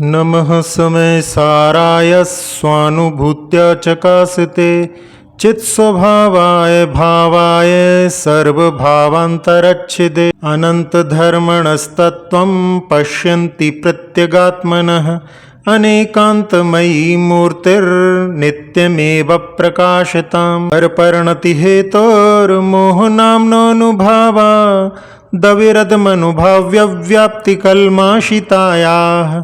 नमः समय साराय स्वानुभूत्य चकासते चित्स्वभावाय भावाय सर्वभावान्तरच्छिदे अनन्तधर्मणस्तत्त्वं पश्यन्ति प्रत्यगात्मनः अनेकान्तमयी मूर्तिर्नित्यमेव प्रकाशताम् परपरिणतिहेतोर्मोहनाम्नोऽनुभावा दविरदमनुभाव्यव्याप्तिकल्माषितायाः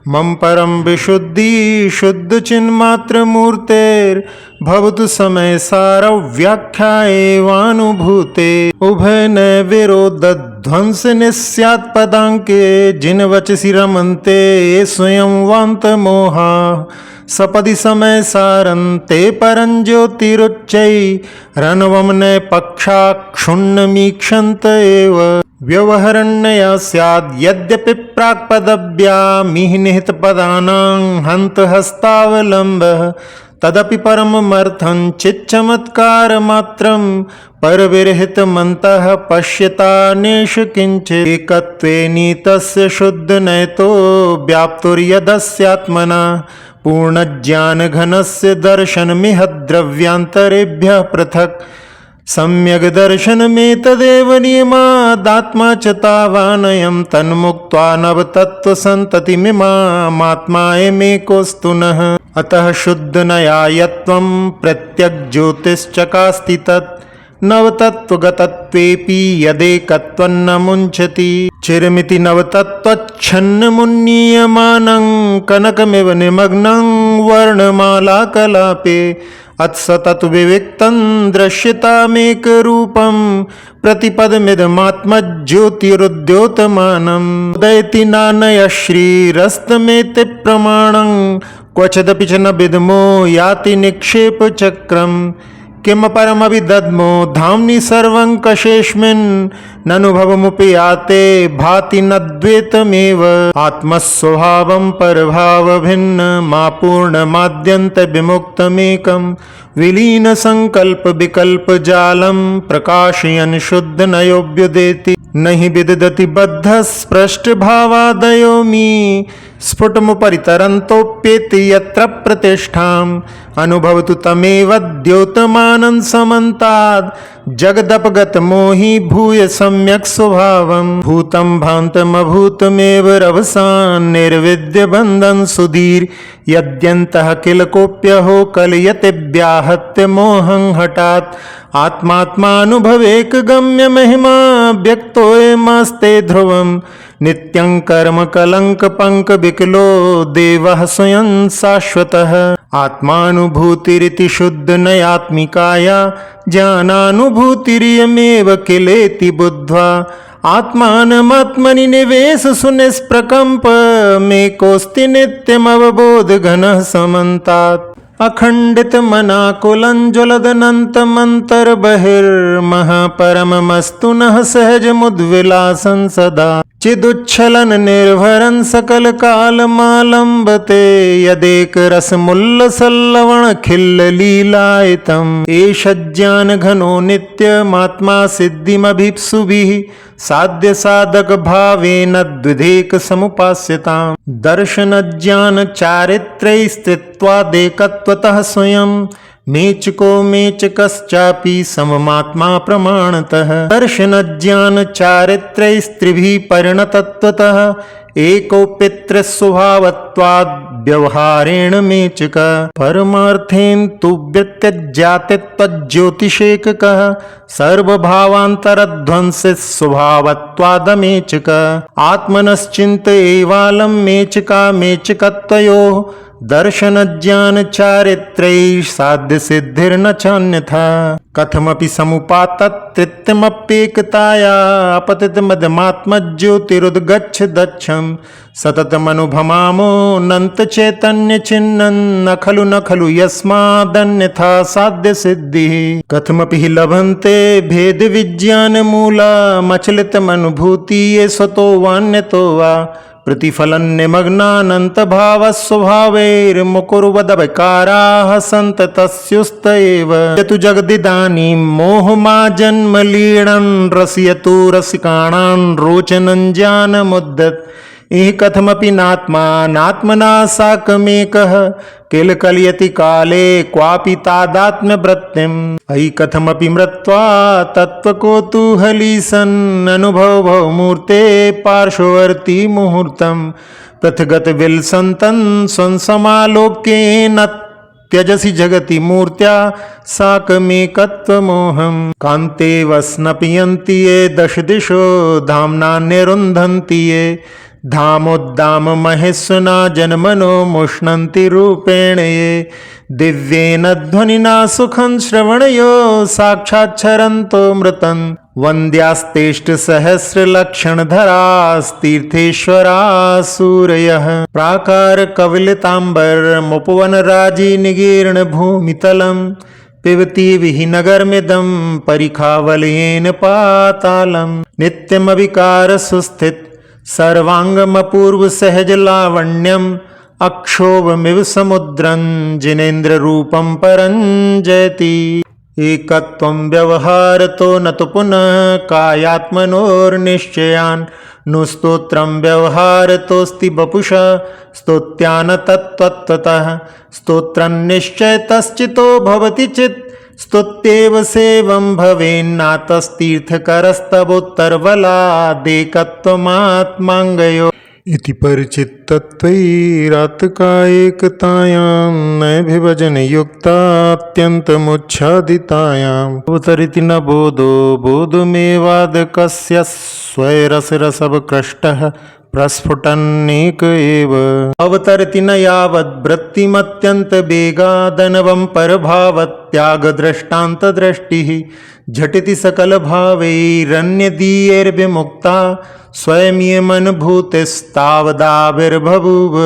मम परम विशुद्धि शुद्ध चिन्मात्रमूर्तेर्भवतु समय सारव्याख्या एवानुभूते उभय न विरोधध्वंस निस्यात् पदाङ्के जिनवचसि रमन्ते ये स्वयं वान्तमोहा सपदि समय सारन्ते परञ्ज्योतिरुच्चै रनवं न पक्षा क्षुण्णमीक्षन्त एव व्यवहरण्या स्याद् यद्यपि प्राक्पदव्यामिह निहितपदानां हन्तहस्तावलम्बः तदपि परममर्थं चिच्चमत्कारमात्रं परविरहितमन्तः पश्यतानेष किञ्चित् एकत्वे नीतस्य शुद्धनयतो व्याप्तुर्यदस्यात्मना पूर्णज्ञानघनस्य दर्शनमिह द्रव्यान्तरेभ्यः पृथक् सम्यग् दर्शनमेतदेव नियमादात्मा च तावानयं तन्मुक्त्वा नवतत्त्वसन्ततिमिमामात्मायमेकोऽस्तु नः अतः शुद्धनयायत्वं प्रत्यग्ज्योतिश्चकास्ति तत् नवतत्त्वगतत्वेऽपि यदेकत्वं न मुञ्चति चिरमिति नवतत्त्वच्छन्नमुन्नीयमानं कनकमिव निमग्नं वर्णमालाकलापे अत्सतत्विविक्तं दृश्यतामेकरूपं प्रतिपदमिदमात्मज्योतिरुद्योतमानम् उदयति नानयः श्रीरस्तमेति प्रमाणं क्वचिदपि च न विद्मो याति निक्षेपचक्रम् किमपरमभिदद्मो धाम्नि सर्वङ्कषेऽस्मिन् ननुभवमुपि याते भाति न द्वैतमेव आत्मस्वभावं परभावभिन्नमापूर्णमाद्यन्तविमुक्तमेकं विलीनसङ्कल्पविकल्पजालं प्रकाशयन् शुद्धनयोऽभ्युदेति न हि विदधति बद्धस्पृष्टभावादयो मे स्फुटमुपरितरन्तोऽप्येति यत्र प्रतिष्ठाम् अनुभवतु तमेव द्योतमानं समन्ताद् जगदपगतमोहि भूय सम्यक् स्वभावं भूतं भान्तमभूतमेव रवसान् निर्विद्यबन्धं सुधीर् यद्यन्तः किल कोऽप्यहो कलयते व्याहत्य मोहं हठात् आत्मात्मानुभवेक गम्य महिमा व्यक्तोऽयमास्ते ध्रुवम् नित्यं कर्म कलंक पंक विकलो देवः स्वयं शाश्वतः आत्मानुभूतिरिति शुद्ध नयात्मिकाया ज्ञानानुभूतिरियमेव किलेति बुद्ध्वा आत्मानमात्मनि निवेश सुनिष्प्रकम्प मेकोऽस्ति नित्यमवबोध घनः समन्तात् अखंडित मनाकुलं ज्वलदनन्तमन्तर्बहिर्महापरममस्तु नः सहजमुद्विलासं सदा चिदुच्छलन निर्भरं सकल कालमालम्बते यदेक रसमुल्लसल्लवण खिल्ल लीलायितम् एष ज्ञानघनो नित्यमात्मा सिद्धिमभीप्सुभिः साध्य साधक भावेन द्विधेक समुपास्यताम् दर्शन ज्ञान चारित्रैस्त्रित्वादेकत्वतः स्वयं मेचको मेचकश्चापि सममात्मा प्रमाणतः दर्शन ज्ञान चारित्रैस्त्रिभिः परिणतत्वतः एको पितृस्वभावत्वाद् व्यवहारेण मेचक परमार्थेन तु व्यत्यज्यातित्वज्योतिषेककः सर्वभावान्तरध्वंसस्वभावत्वादमेचक आत्मनश्चिन्त एवालं मेचका मेचकत्वयोः दर्शन ज्ञान चारित्रैः साध्य सिद्धिर्न चान्यथा कथमपि समुपात्तत्कृत्यमप्येकताया अपतितमदमात्मज्योतिरुद्गच्छ दच्छं सततमनुभमामोऽनन्त चैतन्य छिन्नं न खलु यस्मादन्यथा साध्य सिद्धिः कथमपि हि लभन्ते भेद विज्ञान मूलामचलितमनुभूति ये स्वतो वान्यतो वा प्रतिफलं निमग्नानन्त भावस्वभावैर्मुकुर्वदविकाराः सन्ततस्युस्त एव यतु जगदिदानीं मोहमाजन्मलीनं रसयतु रसिकाणां रोचनं ज्ञानमुद्यत इह कथमपि नात्मना साकमेकः किल कलयति काले क्वापि तादात्म्यवृत्तिम् अयि कथमपि मृत्वा तत्त्वकौतूहली सन् अनुभव भवमूर्ते पार्श्ववर्ती मुहूर्तम् पृथगत विलसन्तन् स्वसमालोक्येन त्यजसि जगति मूर्त्या साकमेकत्वमोहम् कान्ते वस्नपीयन्ति ये दश दिशो धाम्ना निरुन्धन्ति ये धामोद्दाम महेश्वना जन्मनो मुष्णन्ति रूपेण ये दिव्येन ध्वनिना सुखं श्रवणयो साक्षाच्छरन्तो मृतं वन्द्यास्तेष्ट सहस्रलक्षणधरास्तीर्थेश्वरा सूरयः प्राकार कविलताम्बर मुपवन राजी निगीर्ण भूमितलम् पिबति विहिनगरमिदं परिखावलयेन पातालम् नित्यमविकार सुस्थित सर्वांगमपूर्व सहज लावण्यम् अक्षोभमिव समुद्रं जिनेन्द्र रूपं परञ्जयति एकत्वं व्यवहारतो न तो पुनः कायात्मनोर्निश्चयान् नु स्तोत्रं व्यवहारतोऽस्ति वपुषा स्तोत्यान तत्त्वतः स्तोत्रन्निश्चयतश्चितो भवति चित् स्तुत्येव सेवं भवेन्नातस्तीर्थकरस्तवोत्तरबलादेकत्वमात्माङ्गयो इति परिचित्तत्वैरात्कायैकतायां नैभिभजनयुक्तात्यन्तमुच्छादितायाम् अवतरिति न बोधमेवादकस्य स्वैरसरसवकृष्टः प्रस्फुटन्नेक एव अवतरति न यावद्वृत्तिमत्यन्तवेगादनवं परभावत्यागदृष्टान्तदृष्टिः झटिति सकलभावैरन्यदीयैर्विमुक्ता स्वयमियमनुभूतिस्तावदाविर्बभूव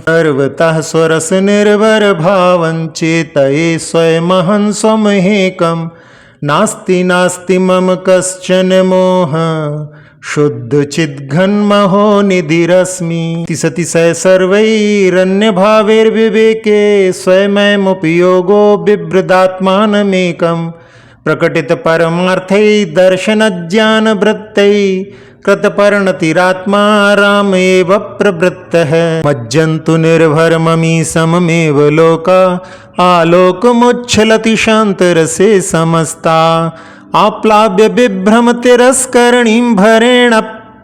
सर्वतः स्वरसनिर्भरभावं चेतये स्वयमहं स्वमहेकं नास्ति मम कश्चन मोह शुद्धचिद्घन्महो निधिरस्मि तिसतिशय सर्वैरन्यभावैर्विवेके स्वयमेमुपयोगो बिभ्रदात्मानमेकम् प्रकटित परमार्थै दर्शनज्ञानवृत्तै कृतपरिणतिरात्मा रामेव प्रवृत्तः मज्जन्तु निर्भरममी सममेव लोका आलोकमुच्छलति शान्तरसे समस्ता आप्लाव्य बिभ्रमतिरस्करणीं भरेण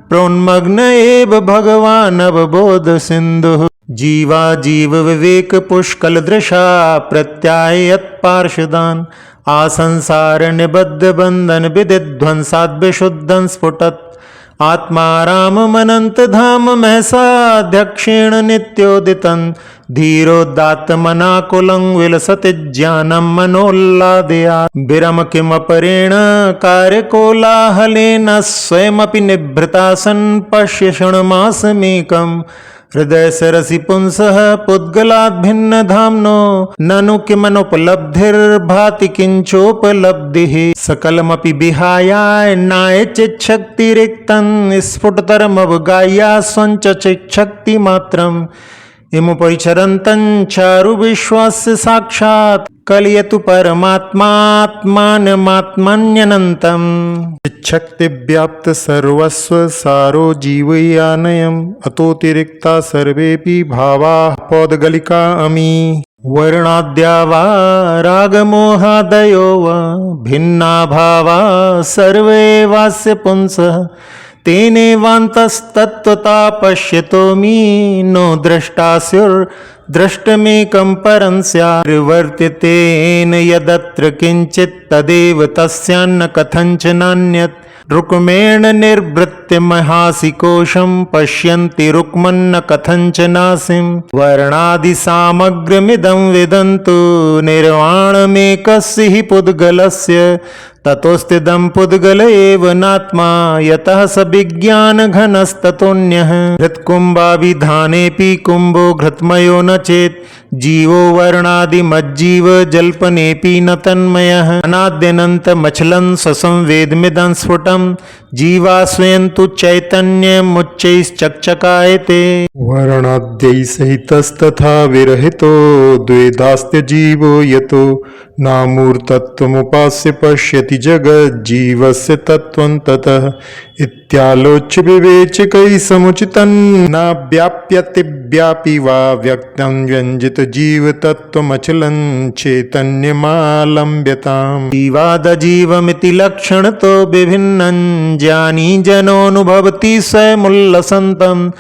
प्रोन्मग्न एव भगवान् अवबोध सिन्धुः जीवा जीव विवेक पुष्कल दृशा प्रत्यायत पार्षदान् आसंसार निबद्ध बंधन विदिध्वंसाद् विशुद्धं स्फुटत् आत्मा राममनंत धाम महसाध्यक्षेण नित्योदितं धीरोदात्तमनाकुलं विलसति ज्ञानं मनोल्लादयात् विरम किमपरेण कार्यकोलाहलेन स्वयमपि निभृतासन् पश्य क्षणमासमेकम् हृदय सरसि पुंसः पुद्गलाद् भिन्न धाम्नो ननु किमनुपलब्धिर्भाति किंचोपलब्धिः सकलमपि विहाय नाय चिच्छक्तिरिक्तं स्फुटतरमवगाह्या स्वञ्च चिच्छक्ति मात्रम् इमुपरिचरन्तं चारु विश्वस्य साक्षात् कलयतु परमात्मात्मानमात्मन्यनन्तम् चिच्छक्ति व्याप्त सर्वस्व सारो जीवयानयम् अतोतिरिक्ता सर्वेऽपि भावाः पौद्गलिका अमी वर्णाद्या वा रागमोहादयो वा भिन्ना भावा सर्वे वास्य पुंसः तेनेवान्तस्तत्त्वता पश्यतो मी नो द्रष्टास्युर्द्रष्टमेकं परं स्याद्वर्त्यतेन यदत्र किञ्चित् तदेव तस्यान्न कथञ्चनान्यत् रुक्मेण निर्वृत्य महासिकोशं पश्यन्ति रुक्मन्न कथञ्चनासिं वर्णादिसामग्र्यमिदं विदन्तु निर्वाणमेकस्य हि पुद्गलस्य ततोस्तिदं पुद्गल एव नात्मा यतः स विज्ञानघनस्ततोऽन्यः हृत्कुम्भाभिधानेऽपि कुम्भो घृतमयो न चेत् जीवो वर्णादिमज्जीव जल्पनेऽपि न तन्मयः अनाद्यनन्तमचलं स्वसंवेदमिदं स्फुटं जीवा स्वयं तु चैतन्यमुच्चैश्चक्षकायते वर्णाद्यै सहितस्तथा विरहितो द्वेधास्त्य जीवो यतो नामूर्तत्वमुपास्य पश्यति जगज्जीवस्य तत्त्वं ततः इत्यालोच्य विवेचकैः समुचितं न व्याप्यति व्यापी वा व्यक्तं व्यञ्जित जीवतत्त्वमचलं चैतन्यमालम्ब्यताम्। जीवादजीवमिति लक्षणतो विभिन्नं ज्ञानी जनोऽनुभवति स्वयमुल्लसन्तम्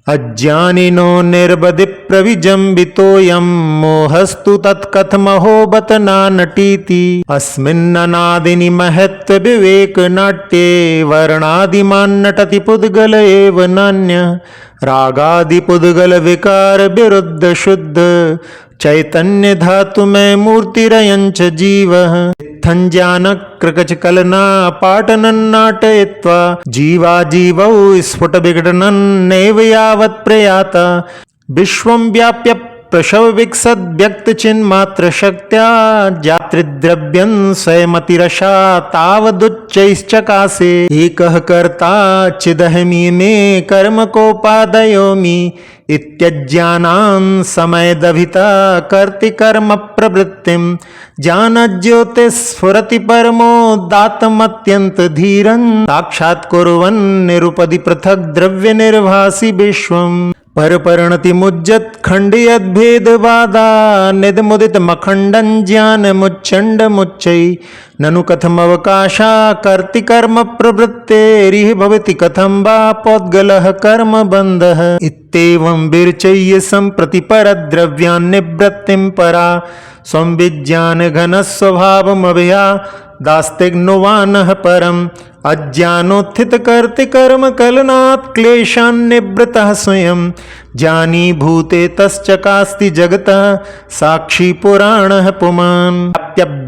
अज्ञानिनो निर्बधि प्रविजम्बितोऽयं मोहस्तु तत्कथमहो बत नानटीति। अस्मिन्ननादिनि महत्त्व विवेक नाट्ये वर्णादिमान् नटति पुद्गल एव नान्यः। रागादि पुद्गल विकार विरुद्ध शुद्ध चैतन्य धातुमय मूर्तिरयञ्च जीवः। इत्थं कृकच कलना पाटनं नाटयित्वा जीवा जीवौ स्फुट विघटनं नैव यावत् प्रयाता। विश्वं व्याप्य प्रशव विकसद् व्यक्त चिन्मात्र शक्त्या जातृद्रव्यं स्वयमतिरशा तावदुच्चैश्चकासे। एकः कर्ता चिदहमि मे कर्म कोपादयोमि इत्यज्ञानां समयदभिता कर्ति कर्म प्रवृत्तिं। ज्ञानज्योतिस्फुरति परमोदात्तमत्यन्त धीरं साक्षात् कुर्वन् निरुपदि पृथक् द्रव्य निर्भासि विश्वम्। परपरिणति मुज्जत खंडयद भेदवादा निदमुदित मखंडन ज्ञान मुच्चंड मुच्चै ननु कथम अवकाशा कर्ति कर्म प्रवृत्तेरिह भवति कथम वा पौद्गलः कर्म बंधः। इत्येवं विरचय्य संप्रति परद्रव्यान्निवृत्तिं परा स्वं विज्ञान घन स्वभावमभया दास्तिग्नुवानः परम्। अज्ञानोत्थित कर्ति कर्म कलनात् क्लेशान्निवृतः स्वयं। ज्ञानी भूते तश्चकास्ति जगतः साक्षी पुराणः पुमान्।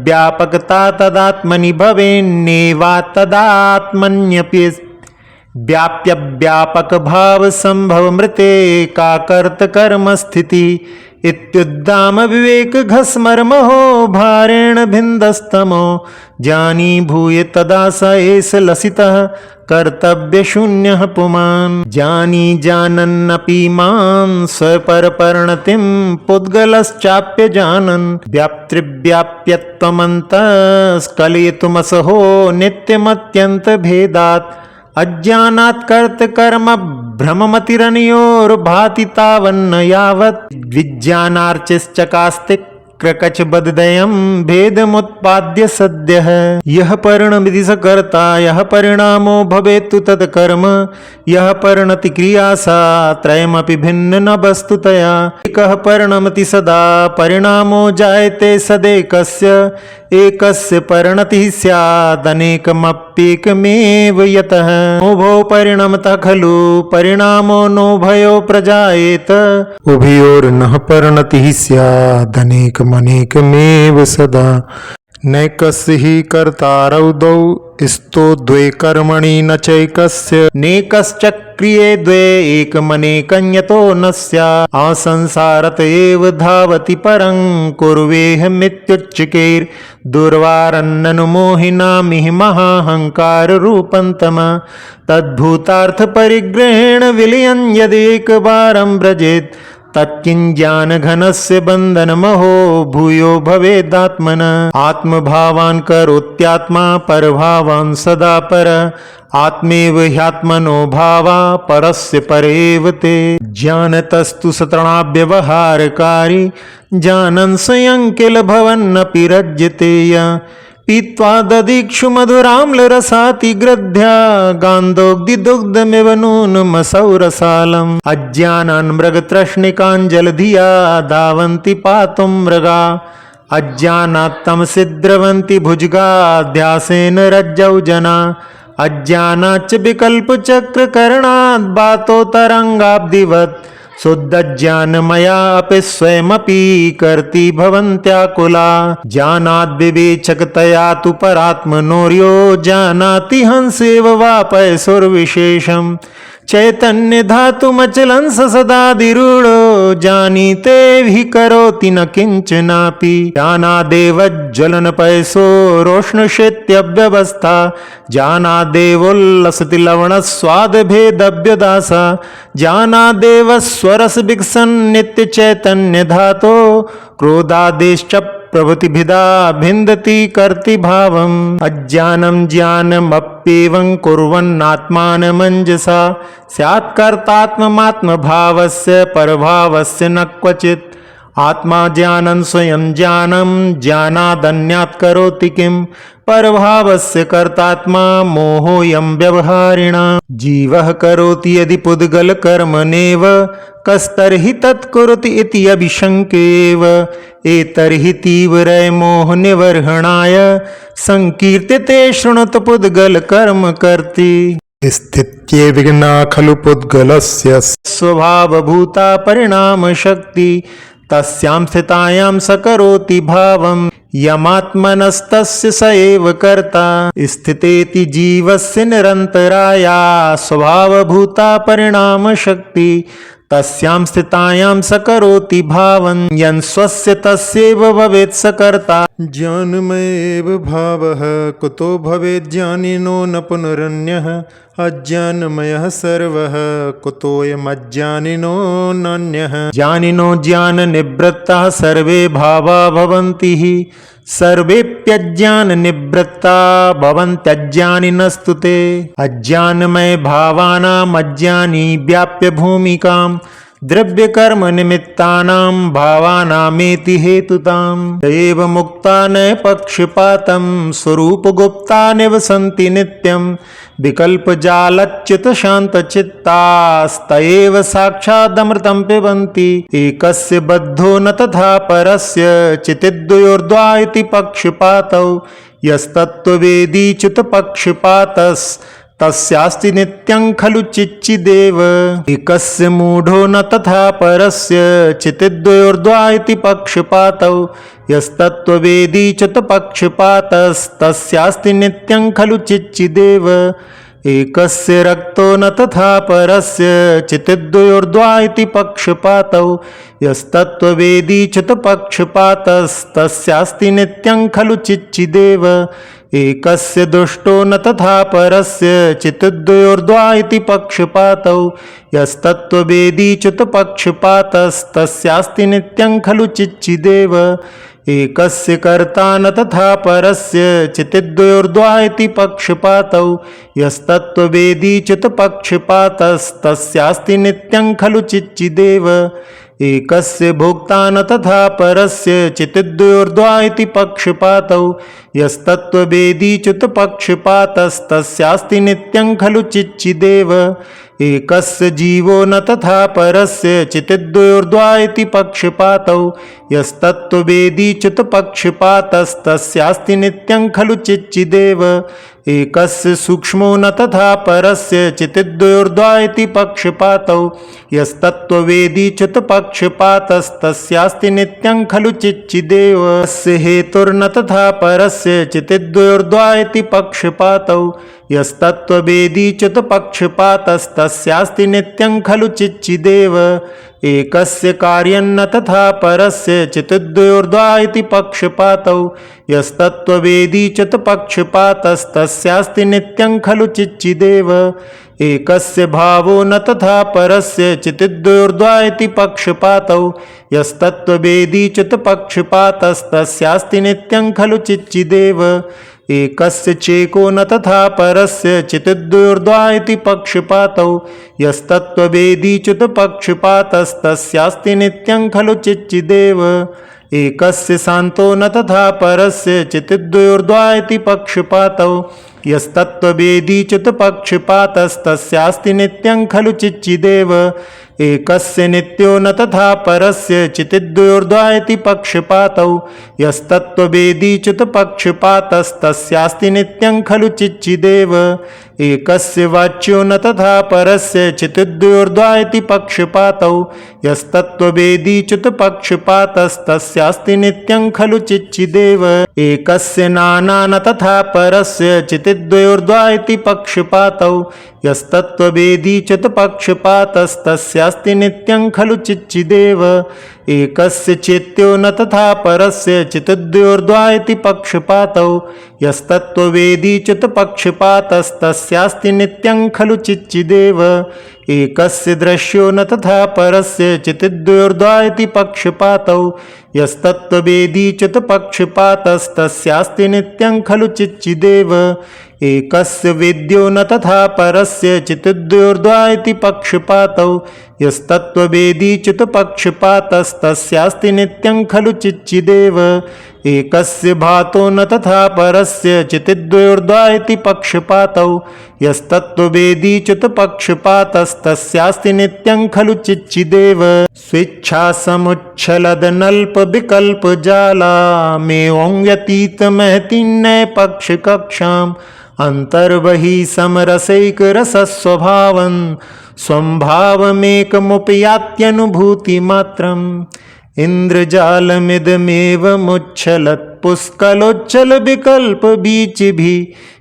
व्यापकता तदात्मनि भवेन्नेवा तदात्मन्यपि व्याप्य व्यापक भाव संभव मृते का कर्त कर्म स्थिति। इत्युद्दाम विवेक घस्मर्महो भारेण भिन्दस्तमो। ज्ञानी भूय तदा स एष लसितः कर्तव्य शून्यः पुमान्। ज्ञानी जानन्नपि मां स्वपरपरिणतिं पुद्गलश्चाप्य जानन्। व्याप्तृव्याप्यत्वमन्तः स्खलयितुमसहो नित्यमत्यन्त भेदात्। अज्ञानात् कर्त कर्म भ्रममतिरनयोर्भाति तावन्न यावत्। विज्ञानार्चिश्चकास्तिक क्रकच बददयं भेदमुत्पाद्य सद्यः। यः परिणमिति स कर्ता यः परिणामो भवेत्तु तत् कर्म। यः परिणति क्रिया सा त्रयमपि भिन्न न वस्तुतया। एकः परिणमति सदा परिणामो जायते सदेकस्य। एकस्य परिणतिः स्यादनेकमप्येकमेव यतः। उभौ परिणमतः खलु परिणामो नोभयो प्रजायेत। उभयोर्नः परिणतिः स्यादनेकमनेकमेव सदा। नैकस्य हि कर्तारौ द्वौ स्तो द्वे कर्मणि न चैकस्य। नेकश्चक्रिये द्वे एकमनेकं यतो न स्यात्। असंसारत एव धावति परं कुर्वेऽहमित्युच्चकेर्। दुर्वारन्ननु मोहिनामिह महाहंकाररूपं तमः। तद्भूतार्थ परिग्रहेण विलयन् यदेकवारं व्रजेत्। तत्किं ज्ञानघनस्य बन्धनमहो भूयो भवेदात्मनः। आत्मभावान् करोत्यात्मा परभावान् सदा पर। आत्मेव ह्यात्मनो भावा परस्य परेव ते। ज्ञानतस्तु सतृणाव्यवहारकारी जानन् स्वयं किल भवन्नपि रज्यते यः। पीत्वा ददीक्षु मधुराम्लरसातिग्रध्या गान्धोग्धिदुग्धमिव नूनमसौरसालम्। अज्ञानान् मृगतृष्णिकान् जलधिया धावन्ति पातुं मृगा। अज्ञानात् तमसिद्रवन्ति भुजगाध्यासेन रज्जौ जना। अज्ञानाच्च विकल्पचक्रकरणात् बातो तरङ्गाब्धिवत्। शुद्धज्ञानमया अपि स्वयमपि कर्ति भवन्त्याकुला। ज्ञानाद्विवेचकतया तु परात्मनोर्यो जानाति हंसेव वा पयसुर्विशेषम्। चैतन्य धातुमचलं स सदाधिरूढो जानीते हि करोति न किंचनापि। जानादेव ज्वलन पयसो रोष्णशैत्यव्यवस्था। जानादेवोल्लसति लवणस्वाद भेदव्यदासा। जानादेव स्वरस विकसन् नित्य चैतन्य धातो। क्रोधादेश्च प्रभृतिभिदा भिन्दति कर्ति भावम् अज्ञानं ज्ञानमप्येवं कुर्वन्नात्मानमञ्जसा स्यात् कर्तात्ममात्मभावस्य परभावस्य न क्वचित् आत्मा ज्ञानं स्वयं ज्ञानं ज्ञानादन्यात् करोति किं परभावस्य कर्तात्मा मोहोऽयं व्यवहारिणा जीवः करोति यदि पुद्गल कर्मनेव कस्तर्हि तत्कुरुति इति अभिशङ्केव एतर्हि तीव्रय मोहनिवर्हणाय संकीर्त्यते शृणुत पुद्गल कर्म कर्ति स्थित्ये विघ्ना खलु पुद्गलस्य स्वभावभूता परिणामशक्ति तस्यां स्थितायां स करोति भावं यमात्मनस्तस्य स एव कर्ता स्थितेति जीवस्य निरन्तराया स्वभावभूता परिणामशक्ति तस्यां स्थितायां स करोति भावं यन् स्वस्य तस्यैव भवेत् स कर्ता ज्ञानमयैव भावः कुतो भवेत् ज्ञानिनो न पुनरन्यः अज्ञानमयः सर्वः कुतोऽयमज्ञानिनो नान्यः ज्ञानिनो ज्ञाननिवृत्ताः सर्वे भावा भवन्ति हि सर्वेऽप्यज्ञाननिवृत्ता भवन्त्यज्ञानिनस्तु ते अज्ञानमय भावानाम् अज्ञानी व्याप्य भूमिकां द्रव्यकर्मनिमित्तानां भावानामेति हेतुताम् एव मुक्ता न पक्षपातं स्वरूपगुप्ता निवसन्ति नित्यं विकल्पजालच्युतशान्तचित्तास्त एव साक्षादमृतं पिबन्ति एकस्य बद्धो न तथा परस्य चितिद्वयोर्द्वा इति पक्षपातौ यस्तत्त्ववेदी च्युतपक्षपातस्तस्यास्ति नित्यं खलु चिच्चिदेव एकस्य मूढो न तथा परस्य चितिद्वयोर्द्वा इति पक्षपातौ यस्तत्त्ववेदी च्युतपक्षपातस्तस्यास्ति नित्यं खलु चिच्चिदेव एकस्य रक्तो न तथा परस्य चितिद्वयोर्द्वा इति पक्षपातौ यस्तत्त्ववेदी च्युतपक्षपातस्तस्यास्ति नित्यं खलु चिच्चिदेव एकस्य दुष्टो न तथा परस्य चितिद्वयोर्द्वा इति पक्षपातौ यस्तत्त्ववेदी च्युतपक्षपातस्तस्यास्ति नित्यं खलु चिच्चिदेव एकस्य कर्ता न तथा परस्य चितिद्वयोर्द्वा इति पक्षपातौ यस्तत्त्ववेदी च्युतपक्षपातस्तस्यास्ति नित्यं खलु चिच्चिदेव एकस्य भोक्ता न तथा परस्य चितिद्वयोर्द्वा इति पक्षपातौ यस्तत्त्ववेदी च्युतपक्षपातस्तस्यास्ति नित्यं खलु चिच्चिदेव एकस्य जीवो न तथा परस्य चितिद्वयोर्द्वा इति पक्षपातौ यस्तत्त्ववेदी च्युतपक्षपातस्तस्यास्ति नित्यं खलु चिच्चिदेव एकस्य सूक्ष्मो न तथा परस्य चितिद्वयोर्द्वा इति पक्षपातौ यस्तत्त्ववेदी च्युतपक्षपातस्तस्यास्ति नित्यं खलु चिच्चिदेव अस्य हेतुर्न तथा परस्य चितिद्वयोर्द्वा इति पक्षपातौ यस्तत्त्ववेदी च्युतपक्षपातस्तस्यास्ति नित्यं खलु चिच्चिदेव एकस्य कार्यं न तथा परस्य चितिद्वयोर्द्वा इति पक्षपातौ यस्तत्त्ववेदी च्युतपक्षपातस्तस्यास्ति नित्यं खलु चिच्चिदेव एकस्य भावो न तथा परस्य चितिद्वयोर्द्वा इति पक्षपातौ यस्तत्त्ववेदी च्युतपक्षपातस्तस्यास्ति नित्यं खलु चिच्चिदेव एकस्य चेको न तथा परस्य चितिद्वयोर्द्वा इति पक्षपातौ यस्तत्त्ववेदी च्युतपक्षपातस्तस्यास्ति नित्यं खलु चिच्चिदेव एकस्य शान्तो न तथा परस्य चितिद्वयोर्द्वा इति पक्षपातौ यस्तत्त्ववेदी च्युतपक्षपातस्तस्यास्ति नित्यं खलु चिच्चिदेव एकस्य नित्यो न तथा परस्य चितिद्वयोर्द्वा इति पक्षपातौ यस्तत्त्ववेदी च्युतपक्षपातस्तस्यास्ति नित्यं खलु चिच्चिदेव एकस्य वाच्यो न तथा परस्य चितिद्वयोर्द्वा इति पक्षपातौ यस्तत्त्ववेदी च्युतपक्षपातस्तस्यास्ति नित्यं खलु चिच्चिदेव एकस्य नाना न तथा परस्य चितिद्वयोर्द्वा इति पक्षपातौ यस्तत्त्ववेदी च्युतपक्षपातस्तस्यास्ति तस्यास्ति नित्यं खलु चिच्चिदेव एकस्य चेत्यो न तथा परस्य चित्तद्वयोर्द्वा इति पक्षपातौ यस्तत्त्ववेदी चित्तपक्षपातस्तस्यास्ति नित्यं खलु चिच्चिदेव एकस्य दृश्यो न तथा परस्य चित्तद्वयोर्द्वा इति पक्षपातौ यस्तत्त्ववेदी चित्तपक्षपातस्तस्यास्ति नित्यं खलु चिच्चिदेव एकस्य वेद्यो न तथा परस्य चित्तद्वयोर्द्वा इति पक्षपातौ यस्तत्त्ववेदी चित्तपक्षपातस्तस्यास्ति नित्यं खलु चिच्चिदेव एकस्य भातो न तथा परस्य चित्तद्वयोर्द्वा इति पक्षपातौ यस्तत्त्ववेदी चित्तपक्षपातस्तस्यास्ति नित्यं खलु चिच्चिदेव स्वेच्छा समुच्छलदनल्पविकल्पजाला मेवं व्यतीतमहति नैपक्षकक्षाम् अंतर्बहि समरसैकरसस्वभावं स्वं भावमेकमुपयात्यनुभूतिमात्रम् इंद्रजालमिदमेव मुच्छलत्पुष्कलोच्चलविकल्पबीचिभिः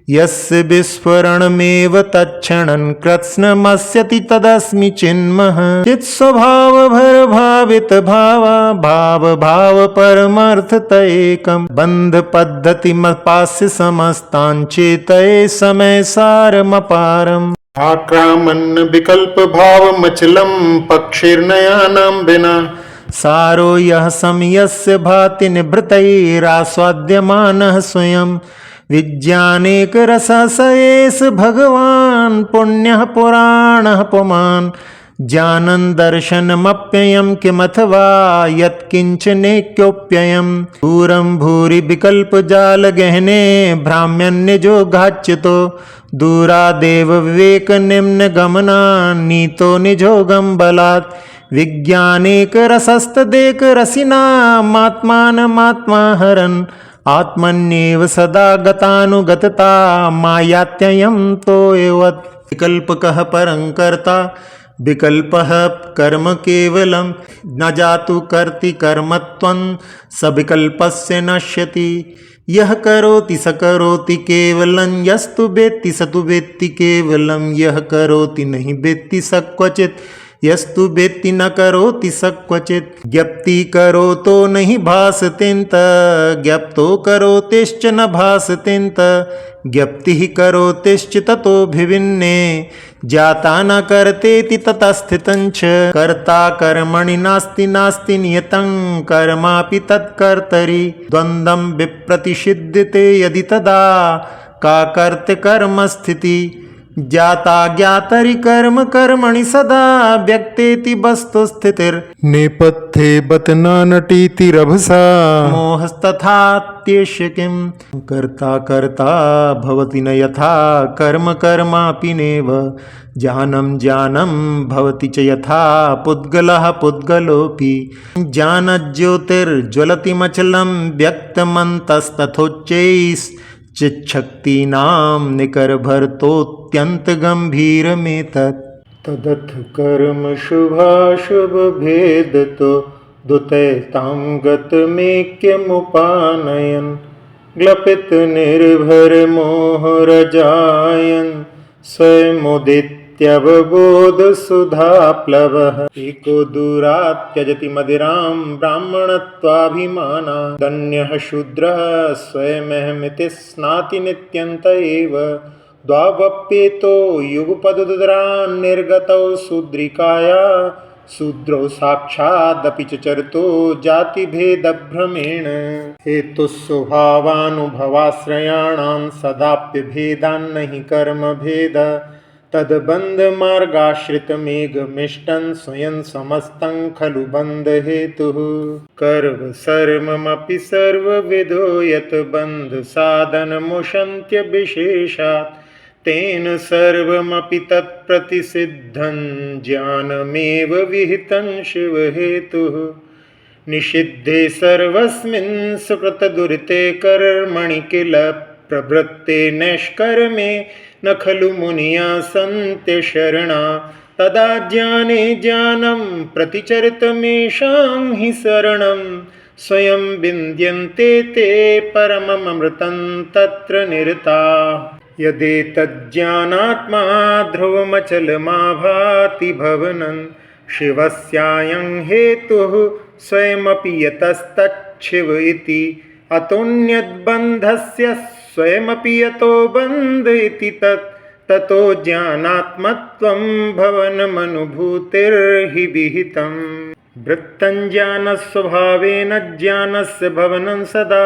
यस्य विस्फुरणमेव तत्क्षणं कृत्स्नमस्यति तदस्मि चिन्मः चित्स्वभावभरभावितभावा भावभावपरमर्थत एकं बन्धपद्धतिमपास्य समस्तान् चेतये समयसारमपारम् आक्रामन्न विकल्प भावमचलं पक्षिर्नयानां विना सारो यः समयस्य भाति निभृतैरास्वाद्यमानः स्वयं विज्ञानेकरसः स एष भगवान् पुण्यः पुराणः पुमान् जानन् दर्शनमप्ययं किमथवा यत्किञ्चनेक्योप्ययं दूरं भूरि विकल्पजालगहने भ्राम्यन्निजो घाच्यतो दूरादेव विवेकनिम्नगमनान्नीतो निजोगं बलात् विज्ञानेकरसस्तदेकरसिनामात्मानमात्मा हरन् आत्मन्येव सदा गतानुगतता मायात्ययं तोयवत् विकल्पकः परं कर्ता विकल्पः कर्म केवलं न जातु कर्ति कर्मत्वं सविकल्पस्य नश्यति यः करोति स करोति केवलं यस्तु वेत्ति स तु वेत्ति केवलं यः करोति नहि वेत्ति स क्वचित् यस्तु वेत्ति न करोति स क्वचित् ज्ञप्ति करोतो नहि भासतेन्त ज्ञप्तो करोतिश्च न भासतेन्त ज्ञप्तिः करोतिश्च ततोऽभिभिन्ने जाता न कर्तेति ततस्थितञ्च कर्ता कर्मणि नास्ति नास्ति नियतं कर्मापि तत्कर्तरि द्वन्द्वं विप्रतिषिध्यते यदि तदा का कर्तकर्मस्थितिः जाता ज्ञातरि कर्म कर्मणि सदा व्यक्तेति वस्तुस्थितिर् नेपथ्ये बत नानटीति रभसा मोहस्तथात्येष्य किं कर्ता कर्ता भवति न यथा कर्म कर्मापि नेव ज्ञानं ज्ञानं भवति च यथा पुद्गलः पुद्गलोऽपि ज्ञानज्योतिर्ज्वलतिमचलं व्यक्तमन्तस्तथोच्चैः चिच्छक्तीनां निकरभरतोऽत्यन्तगम्भीरमेतत् तदथ कर्म शुभाशुभभेदतो दुतैतां गतमेक्यमुपानयन् ग्लपितनिर्भरमोहरजायन् स्वयमुदित्यवबोधसुधाप्लवः एको दूरात् त्यजति मदिरां ब्राह्मणत्वाभिमानात् दन्यः शूद्रः स्वयमहमिति स्नाति नित्यन्त एव द्वावप्येतो युगपदुदरान् निर्गतौ शूद्रिकाया शूद्रौ साक्षादपि च चरतो जातिभेदभ्रमेण हेतुस्वभावानुभवाश्रयाणां सदाप्यभेदान्न हि कर्मभेद तद्बन्धमार्गाश्रितमेघमिष्टं स्वयं समस्तं खलु बन्धहेतुः कर्मसर्वमपि सर्वविधो यत् बन्धसाधनमुशन्त्यविशेषात् तेन सर्वमपि तत्प्रतिषिद्धं ज्ञानमेव विहितं शिवहेतुः निषिद्धे सर्वस्मिन् सुकृतदुरिते कर्मणि किल प्रवृत्ते नैष्कर्मे न खलु मुनिया सन्त्यशरणा तदा ज्ञाने ज्ञानं प्रतिचरितमेषां हि शरणं स्वयं विन्द्यन्ते ते परममृतं तत्र निरता यदेतज्ज्ञानात्मा ध्रुवमचलमाभाति भवनं शिवस्यायं हेतुः स्वयमपि यतस्तच्छिव इति अतोऽन्यद्बन्धस्य स्वयमपि यतो बन्ध इति ततो ज्ञानात्मत्वं भवनमनुभूतिर्हि विहितम् वृत्तं ज्ञानस्वभावेन ज्ञानस्य भवनं सदा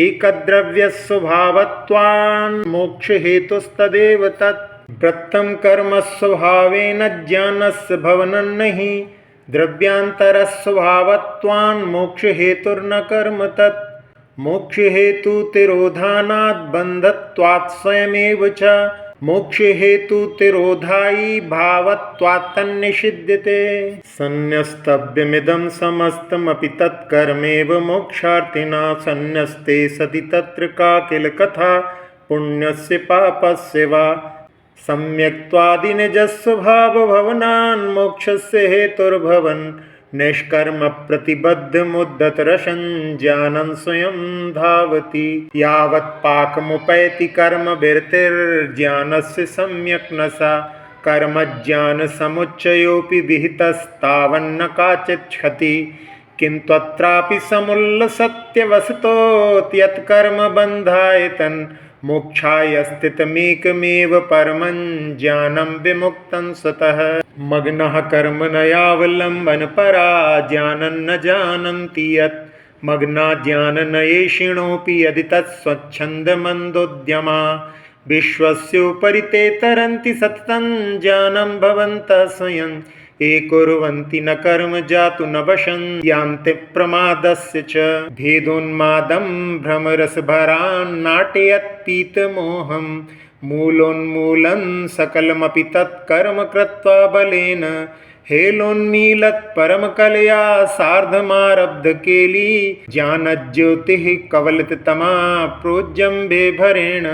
एकद्रव्यस्वभावत्वान् मोक्षहेतुस्तदेव तत् वृत्तं कर्मस्वभावेन ज्ञानस्य भवनं नहि द्रव्यान्तरस्वभावत्वान् मोक्षहेतुर्न कर्म तत् मोक्षहेतुतिरोधानात् बन्धत्वात् स्वयमेव च मोक्षहेतुतिरोधायी भावत्वात् तन्निषिध्यते सन्न्यस्तव्यमिदं समस्तमपि तत्कर्मेव मोक्षार्थिना सन्न्यस्ते सति तत्र का किल कथा पुण्यस्य पापस्य वा सम्यक्त्वादिनिजस्वभावभवनान् मोक्षस्य हेतुर्भवन् निष्कर्म प्रतिबद्धमुद्धतरशं ज्ञानं स्वयं धावति यावत् पाकमुपैति कर्मभिर्तिर्ज्ञानस्य सम्यक् न सा कर्मज्ञानसमुच्चयोऽपि विहितस्तावन्न काचित् क्षति किन्तत्रापि समुल्लसत्यवसतोऽत्यत्कर्मबन्धाय तन् मोक्षाय स्थितमेकमेव परमं ज्ञानं विमुक्तं स्वतः मग्नः कर्मणयावलम्बनपरा जानन् न जानन्ति यत् मग्ना ज्ञाननयेषिणोऽपि यदि तत्स्वच्छन्दमन्दोद्यमा विश्वस्योपरि ते तरन्ति सततं ज्ञानं भवन्तः स्वयं ये कुर्वन्ति न कर्म जातु न वशं यान्ति प्रमादस्य च भेदोन्मादं भ्रमरसभरान्नाटयत् पीतमोहं मूलोन्मूलं सकलमपि तत्कर्म कृत्वा बलेन हेलोन्मीलत् परमकलया सार्धमारब्धकेली ज्ञानज्योतिः कवलिततमा प्रोज्जम्बेभरेण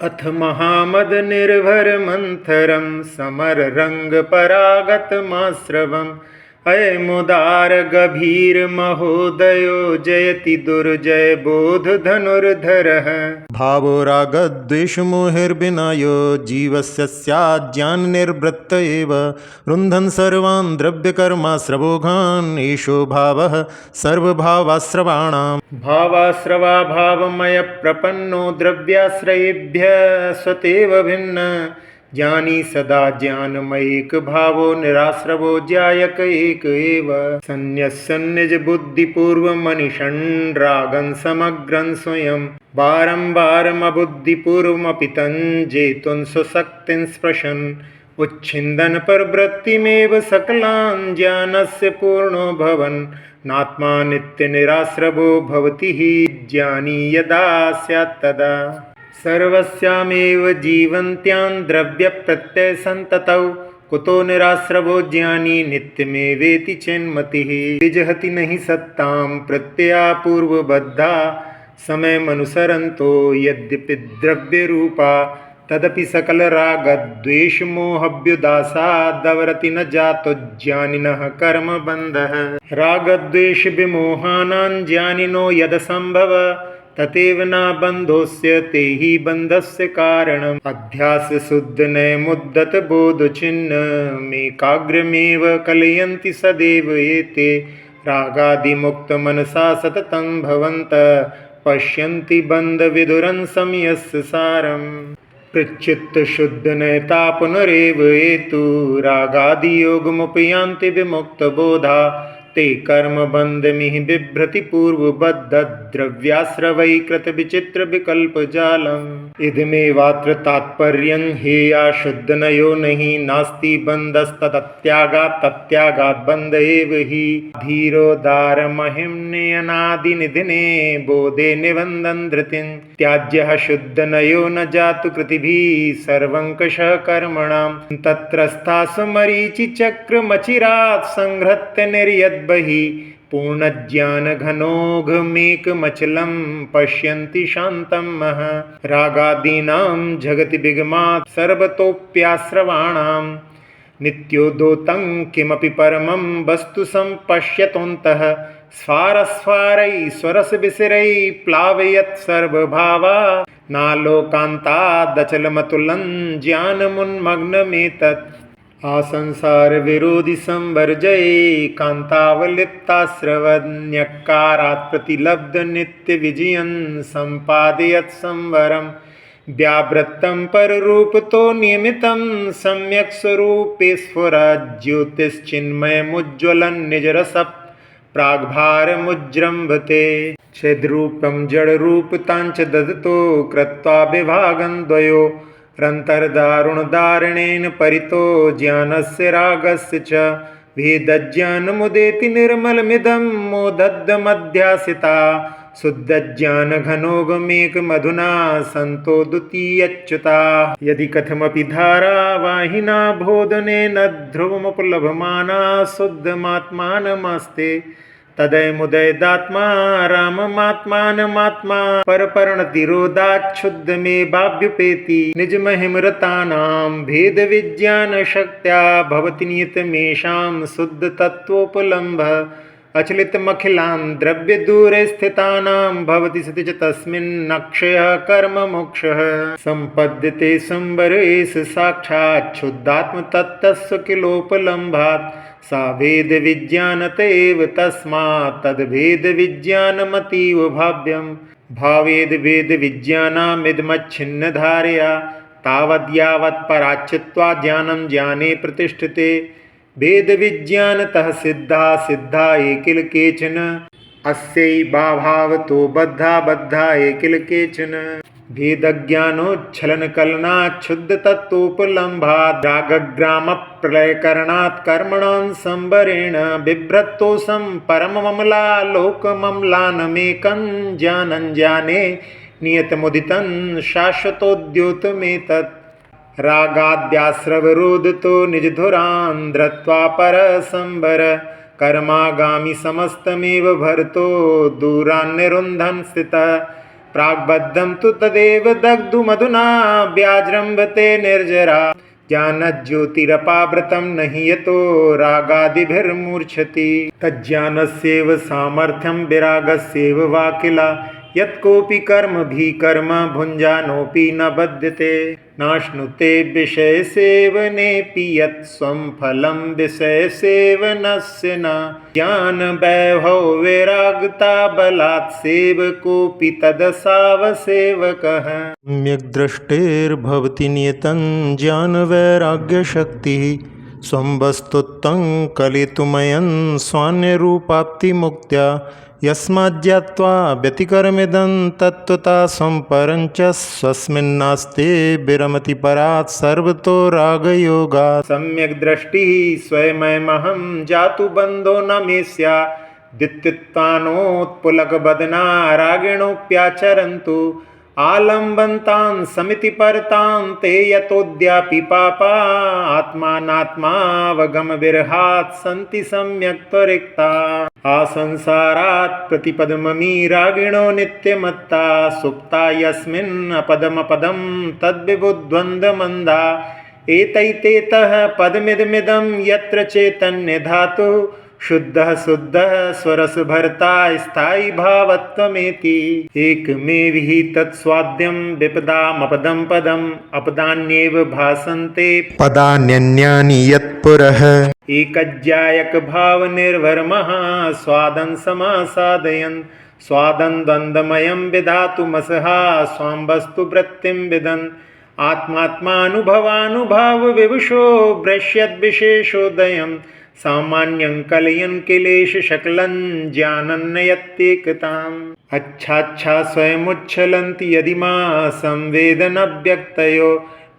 अथ महामदनिर्भरमन्थरं समररङ्गपरागतमाश्रवम् अयमुदारगभीरमहोदयो जयति दुर्जय बोधधनुर्धरः भावो रागद्वेषमोहिर्विनायो जीवस्य स्यात् ज्ञाननिर्वृत्त एव रुन्धन् सर्वान् द्रव्यकर्माश्रवोघान् एषो भावः सर्वभावाश्रवाणां भावाश्रवा भावमयप्रपन्नो द्रव्याश्रयेभ्यः स्वतेव भिन्न ज्ञानी सदा ज्ञानमयैक भावो निराश्रवो ज्ञायक एक एव सन्न्यस्यन्निजबुद्धिपूर्वमनिषन् रागं समग्रं स्वयं बारम्बारमबुद्धिपूर्वमपि तञ्जेतुं स्वशक्तिं स्पृशन् उच्छिन्दन् परवृत्तिमेव सकलान् ज्ञानस्य पूर्णो भवन् नात्मा नित्यनिराश्रवो भवति हि ज्ञानी यदा स्यात् तदा सर्वस्यामेव जीवन्त्यां द्रव्यप्रत्ययसन्ततौ कुतो निराश्रवो ज्ञानी नित्यमेवेति चेन्मतिः विजहति नहि सत्तां प्रत्यया पूर्वबद्धा समयमनुसरन्तो यद्यपि द्रव्यरूपा तदपि सकलरागद्वेषमोहभ्युदासादवरति न जातो ज्ञानिनः कर्मबन्धः रागद्वेषविमोहानां ज्ञानिनो यदसम्भव ततेव न बन्धोऽस्य ते हि बन्धस्य कारणम् अध्यासशुद्धनयमुद्दतबोधचिह्नमेकाग्रमेव कलयन्ति सदैव एते रागादिमुक्तमनसा सततं भवन्तः पश्यन्ति बन्धविदुरंसं यस्य सारम् प्रच्युत्तशुद्धनयता पुनरेव एतु रागादियोगमुपयान्ति विमुक्तबोधा ते कर्मबन्धमिह बिभ्रति पूर्वबद्धद्रव्याश्रवैकृतविचित्रविकल्पजालम् इदमेवात्र तात्पर्यं हेयाशुद्धनयो नहि नास्ति बन्धस्तत्त्यागात् तत्त्यागात् बन्ध एव हि धीरोदारमहिम्नयनादिनिधिने बोधे निबन्धन् धृतिं त्याज्यः शुद्धनयो न जातु कृतिभिः सर्वङ्कषः कर्मणां तत्रस्थासु मरीचिचक्रमचिरात् संहृत्य निर्यद् बहि पूर्णज्ञानघनोघमेकमचलं पश्यन्ति शान्तं महः रागादीनां जगति विगमात् सर्वतोऽप्याश्रवाणां नित्योदोतं किमपि परमं वस्तु सम्पश्यतोऽन्तः स्वारस्वारैश्वरसविशिरैः प्लावयत् सर्वभावा नालोकान्तादचलमतुलं ज्ञानमुन्मग्नमेतत् आसंसार विरोधि संवर्जये कांतावलिप्ताश्रवन्यकारात् प्रतिलब्ध नित्य विजयं संपादयत् संवरम् व्यावृत्तं पररूपतो नियमितं सम्यक् स्वरूपेश्वर ज्योतिश्चिन्मयमुज्ज्वलं निजरस प्राग्भारमुज्जृम्भते छिद्रूपं जडरूपताञ्च ददतो कृत्वा विभागं द्वयोरन्तर्दारुणदारणेन परितो ज्ञानस्य रागस्य च भेदज्ञानमुदेति निर्मलमिदं मोदद्धमध्यासिता शुद्धज्ञानघनोगमेकमधुना सन्तो द्वितीयच्युता यदि कथमपि धारावाहिना बोधनेन ध्रुवमुपलभमाना शुद्धमात्मानमस्ते तदयमुदयदात्मा राममात्मानमात्मा परपरणतिरोधाच्छुद्धमेवाभ्युपेति निजमहिमरतानां भेदविज्ञानशक्त्या भवति नियतमेषां शुद्धतत्त्वोपलम्भः अचलितमखिलान् द्रव्यदूरे स्थितानां भवति सति च तस्मिन्नक्षयः कर्ममोक्षः सम्पद्यते संवरेश साक्षाच्छुद्धात्मतत्त्वस्य किलोपलम्भात् सा भेदविज्ञानत एव तस्मात् तद्भेदविज्ञानमतीव भाव्यं भावेद भेदविज्ञानमिदमच्छिन्नधारया तावद्यावत् पराच्युत्वा ज्ञानं ज्ञाने प्रतिष्ठते भेदविज्ञानतः सिद्धा सिद्धा ये किल केचन अस्यैवाभावतो बद्धा बद्धा ये किल केचन भेदज्ञानोच्छलनकलनाच्छुद्धतत्त्वोपलम्भात् रागग्रामप्रलयकरणात् कर्मणां संवरेण बिभ्रत्तोषं परममला लोकमम्लानमेकं ज्ञानं ज्ञाने नियतमुदितं शाश्वतोद्योतमेतत् रागाद्याश्रवरोधतो निजधुरान् धृत्वा परसंवर कर्मागामि समस्तमेव भरतो दूरान्निरुन्धन् स्थितः प्राग्बद्धं तु तदेव दग्धुमधुना व्याजृम्भते निर्जरा ज्ञानज्योतिरपावृतं न हि यतो रागादिभिर्मूर्च्छति तज्ज्ञानस्यैव सामर्थ्यं विरागस्यैव वा किल यत्कोऽपि कर्मभिः कर्म भुञ्जानोऽपि न बध्यते नाश्नुते विषयसेवनेऽपि यत् स्वं फलं विषयसेवनस्य न ज्ञानवैभव वैराग्यता बलात् सेवकोऽपि तदसावसेवकः सम्यग्द्रष्टेर्भवति नियतं ज्ञानवैराग्यशक्तिः स्वं वस्तुत्वं कलितुमयं स्वान्यरूपाप्तिमुक्त्या यस्माज्ज्ञात्वा व्यतिकरमिदं तत्त्वता सम्परञ्च स्वस्मिन्नास्ते विरमति परात् सर्वतो रागयोगात् सम्यक् दृष्टिः स्वयमहं जातु बन्धो न मे स्यादित्युत्थानोत्पुलकबदना रागिणोऽप्याचरन्तु आलम्बन्तान् समिति परतां ते यतोऽद्यापि पापा आत्मानात्मावगमविरहात् सन्ति सम्यक् त्वरिक्ता आसंसारात् प्रतिपदममी रागिणो नित्यमत्ता सुप्ता यस्मिन् अपदमपदं तद्विबुद्ध्वन्द्वमन्दा एतैतेतः पदमिदमिदं यत्र चैतन्यधातुः शुद्धः शुद्धः स्वरसभर्ता स्थायी भावत्वमेति एकमेवहि तत्स्वाद्यं विपदामपदं पदम् अपदान्येव भासन्ते पदान्यन्यानि यत्पुरः एकज्जायकभावनिर्भरमः स्वादं समासादयन् स्वादं द्वन्द्वमयं विधातुमसहा स्वां वस्तुवृत्तिं विदन् आत्मात्मानुभवानुभावविवशो भ्रश्यद्विशेषोदयम् सामान्यं कलयन् किलेशशकलं जानन्नयत्येकताम् अच्छाच्छा स्वयमुच्छलन्ति यदि मा संवेदनव्यक्तयो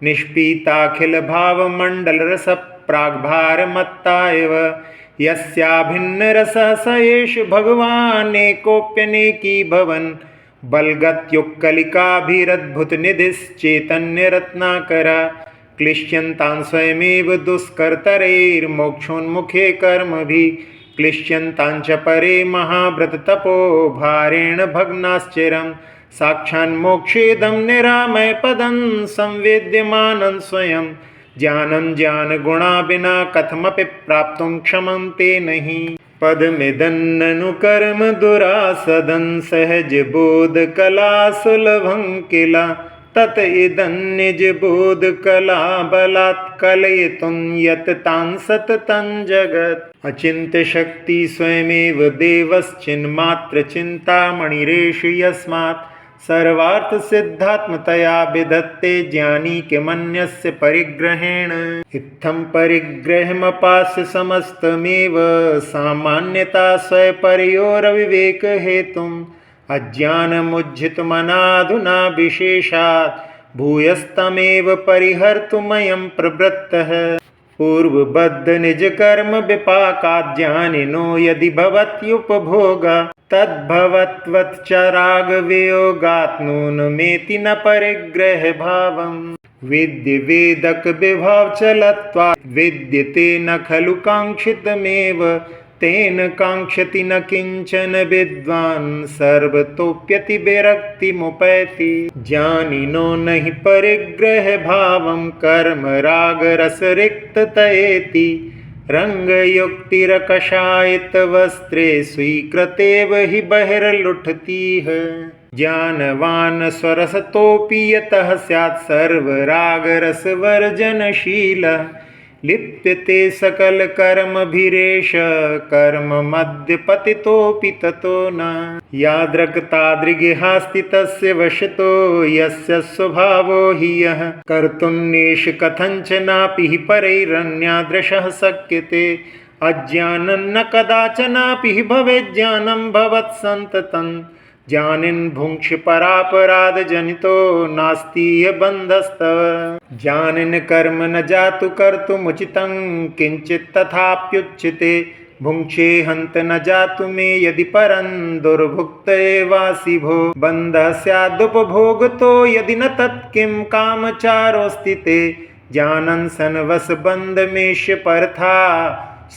निष्पीताखिलभावमण्डलरसप्राग्भारमत्ता एव यस्याभिन्नरसः स एष भगवानेकोऽप्यनेकी भवन् बल्गत्युक्कलिकाभिरद्भुतनिधिश्चैतन्यरत्नाकर क्लिश्यन्तान् स्वयमेव दुष्कर्तरैर्मोक्षोन्मुखे कर्मभिः क्लिश्यन्तां च परे महाव्रततपो भारेण भग्नाश्चिरं साक्षान्मोक्षेदं निरामयपदं संवेद्यमानं स्वयं ज्ञानं ज्ञानगुणा विना कथमपि प्राप्तुं क्षमं ते नहि पदमिदन्ननु कर्म दुरासदं सहजबोधकला सुलभं किल तत इदं निजबोधकलाबलात् कलयितुं यततां सततं जगत् अचिन्त्यशक्ति स्वयमेव देवश्चिन्मात्रचिन्तामणिरेष यस्मात् सर्वार्थसिद्धात्मतया विधत्ते ज्ञानी किमन्यस्य परिग्रहेण इत्थं परिग्रहमपास्य समस्तमेव सामान्यता स्वयपर्योरविवेकहेतुम् अज्ञानमुज्झितमनाधुना विशेषात् भूयस्तमेव परिहर्तुमयं प्रवृत्तः पूर्वबद्ध निजकर्म विपाकाज्ञानिनो यदि भवत्युपभोगा तद्भवत्वत् च रागवियोगात् नूनमेति न परिग्रह भावम् विद्यवेदक विभाव चलत्वात् विद्यते न खलु काङ्क्षितमेव तेन काङ्क्षति न किञ्चन विद्वान् सर्वतोऽप्यति विरक्तिमुपैति ज्ञानिनो नहि परिग्रह भावं कर्म रागरसरिक्ततयेति रङ्गयुक्तिरकषायितवस्त्रे स्वीकृतेव हि बहिर्लुठतीह ज्ञानवान् स्वरसतोऽपि यतः स्यात् सर्वरागरसवर्जनशीलः लिप्यते सकलकर्मभिरेष कर्ममद्य पतितोऽपि ततो न यादृक्तादृगिहास्ति तस्य वशतो यस्य स्वभावो हि यः कर्तुन्नेष कथञ्चनापि हि परैरन्यादृशः शक्यते अज्ञानं न कदाचनापि हि भवेज्ज्ञानं भवत्सन्ततं ज्ञानिन् भुङ्क्षि परापराधजनितो नास्ति ह्य बन्धस्तव ज्ञानिन् कर्म न जातु कर्तुमुचितं किञ्चित् तथाप्युच्यते भुङ्क्षे हन्त न जातु मे यदि परं दुर्भुक्त एवासि भो बन्धः स्यादुपभोगतो यदि न तत् किं कामचारोऽस्ति ते ज्ञानं सन्वस बन्धमेष्य पर्था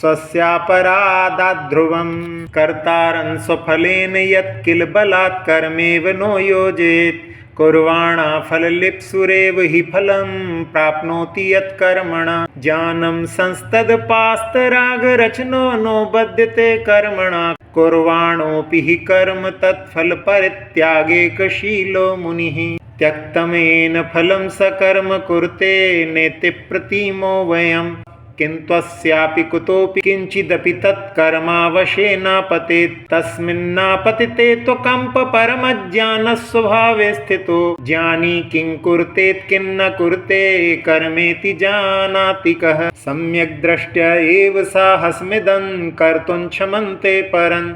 स्वस्यापराधाद्ध्रुवं कर्तारं स्वफलेन यत् किल बलात् कर्मेव नो योजयेत् कुर्वाणा फललिप्सुरेव हि फलं प्राप्नोति यत्कर्मणा ज्ञानं संस्तदपास्तरागरचनो नो बध्यते कर्मणा कुर्वाणोऽपि हि कर्म तत्फलपरित्यागेकशीलो मुनिः त्यक्तमेन फलं सकर्म कुरुते नेति प्रतीमो वयम् किन्त्वस्यापि कुतोऽपि किञ्चिदपि तत्कर्मावशे नापतेत् तस्मिन्नापतिते त्वकम्प परमज्ञानस्वभावे स्थितो ज्ञानी किं कुरुतेत् किं न कुरुते कर्मेति जानाति कः सम्यक् दृष्ट्या एव साहसमिदं कर्तुं क्षमन्ते परं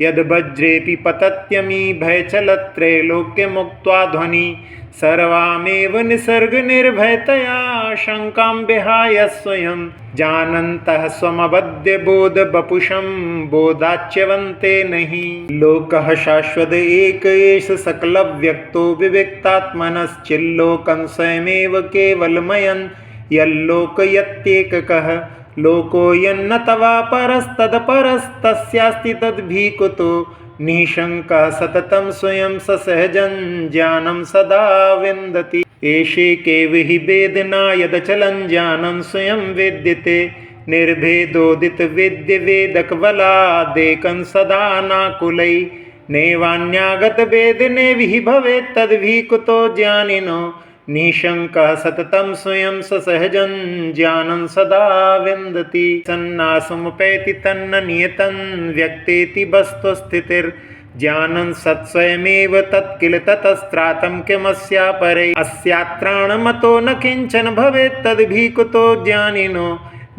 यद्वज्रेऽपि पतत्यमी भयचलत्रैलोक्यमुक्त्वा ध्वनि सर्वामेव निसर्गनिर्भयतया शङ्कां विहाय स्वयं जानन्तः स्वमबध्यबोधवपुषं बोधाच्यवन्ते नहि लोकः शाश्वत एक एष सकलव्यक्तो विविक्तात्मनश्चिल्लोकं स्वयमेव केवलमयं यल्लोकयत्येककः लोको यन्न तवा परस्तदपरस्तस्यास्ति तद्भीकुतो निःशङ्कः सततं स्वयं ससहजं ज्ञानं सदा विन्दति एषे केव हि वेदना यदचलं ज्ञानं स्वयं वेद्यते निर्भेदोदितवेद्यवेदकबलादेकं सदा नाकुलै नैवान्यागतवेदने विहि भवेत् तद्भीकुतो ज्ञानिनो निःशङ्कः सततं स्वयं ससहजं ज्ञानं सदा विन्दति सन्नासमुपैति तन्न नियतं व्यक्तेति वस्तुस्थितिर्ज्ञानं सत्स्वयमेव तत् किल ततस्त्रातं किमस्यापरे अस्यात्राणमतो न किञ्चन भवेत् तद्भीकुतो ज्ञानिनो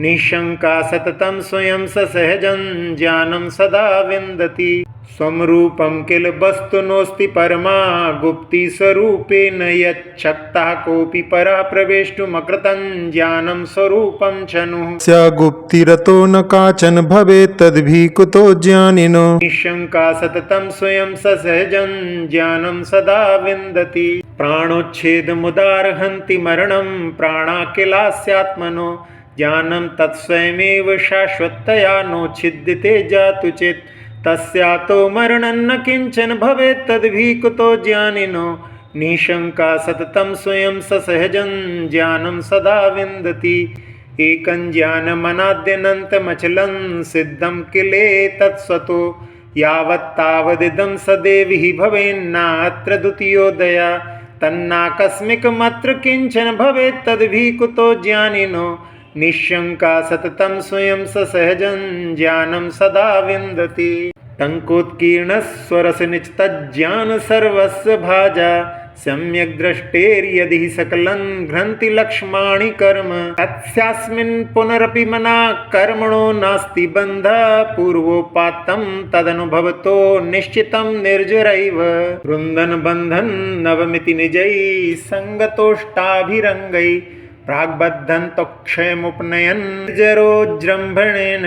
निःशङ्का सततं स्वयं ससहजं ज्ञानं सदा विन्दति स्वरूपं किल वस्तुनोऽस्ति परमा गुप्तिस्वरूपेण यच्छक्तः कोऽपि परः प्रवेष्टुमकृतं ज्ञानं स्वरूपं चनुः स्य गुप्तिरतो न काचन भवेत् तद्भीकुतो ज्ञानिनो निःशङ्का सततं स्वयं ससहजं ज्ञानं सदा विन्दति प्राणोच्छेदमुदारहन्ति मरणं प्राणाकिलास्यात्मनो ज्ञानं तत्स्वयमेव शाश्वतया नोच्छिद्यते जातु चेत् तस्यातो मरणं न किञ्चन भवेत् तद्भीकुतो ज्ञानिनो निःशङ्का सततं स्वयं ससहजं ज्ञानं सदा विन्दति एकं ज्ञानमनाद्यनन्तमचलं सिद्धं किलेतत्स्वतो यावत्तावदिदं सदैव हि भवेन्नात्र द्वितीयोदया तन्नाकस्मिकमत्र किञ्चन भवेत् तद्भिकुतो ज्ञानिनो निःशङ्का सततं स्वयं सहजं ज्ञानं सदा विन्दति टङ्कोत्कीर्णस्वरसनिचितज्ञान सर्वस्य भाजा सम्यक् द्रष्टेर्यदि सकलं घ्रन्थि लक्ष्माणि कर्म तस्यास्मिन् पुनरपि मना कर्मणो नास्ति बन्धः पूर्वोपात्तं तदनुभवतो निश्चितं निर्जरैव रुन्दन बन्धन नवमिति निजैः सङ्गतोष्टाभिरङ्गैः प्राग्बद्धं तोक्षयमुपनयन् निर्जरोज्जृम्भणेन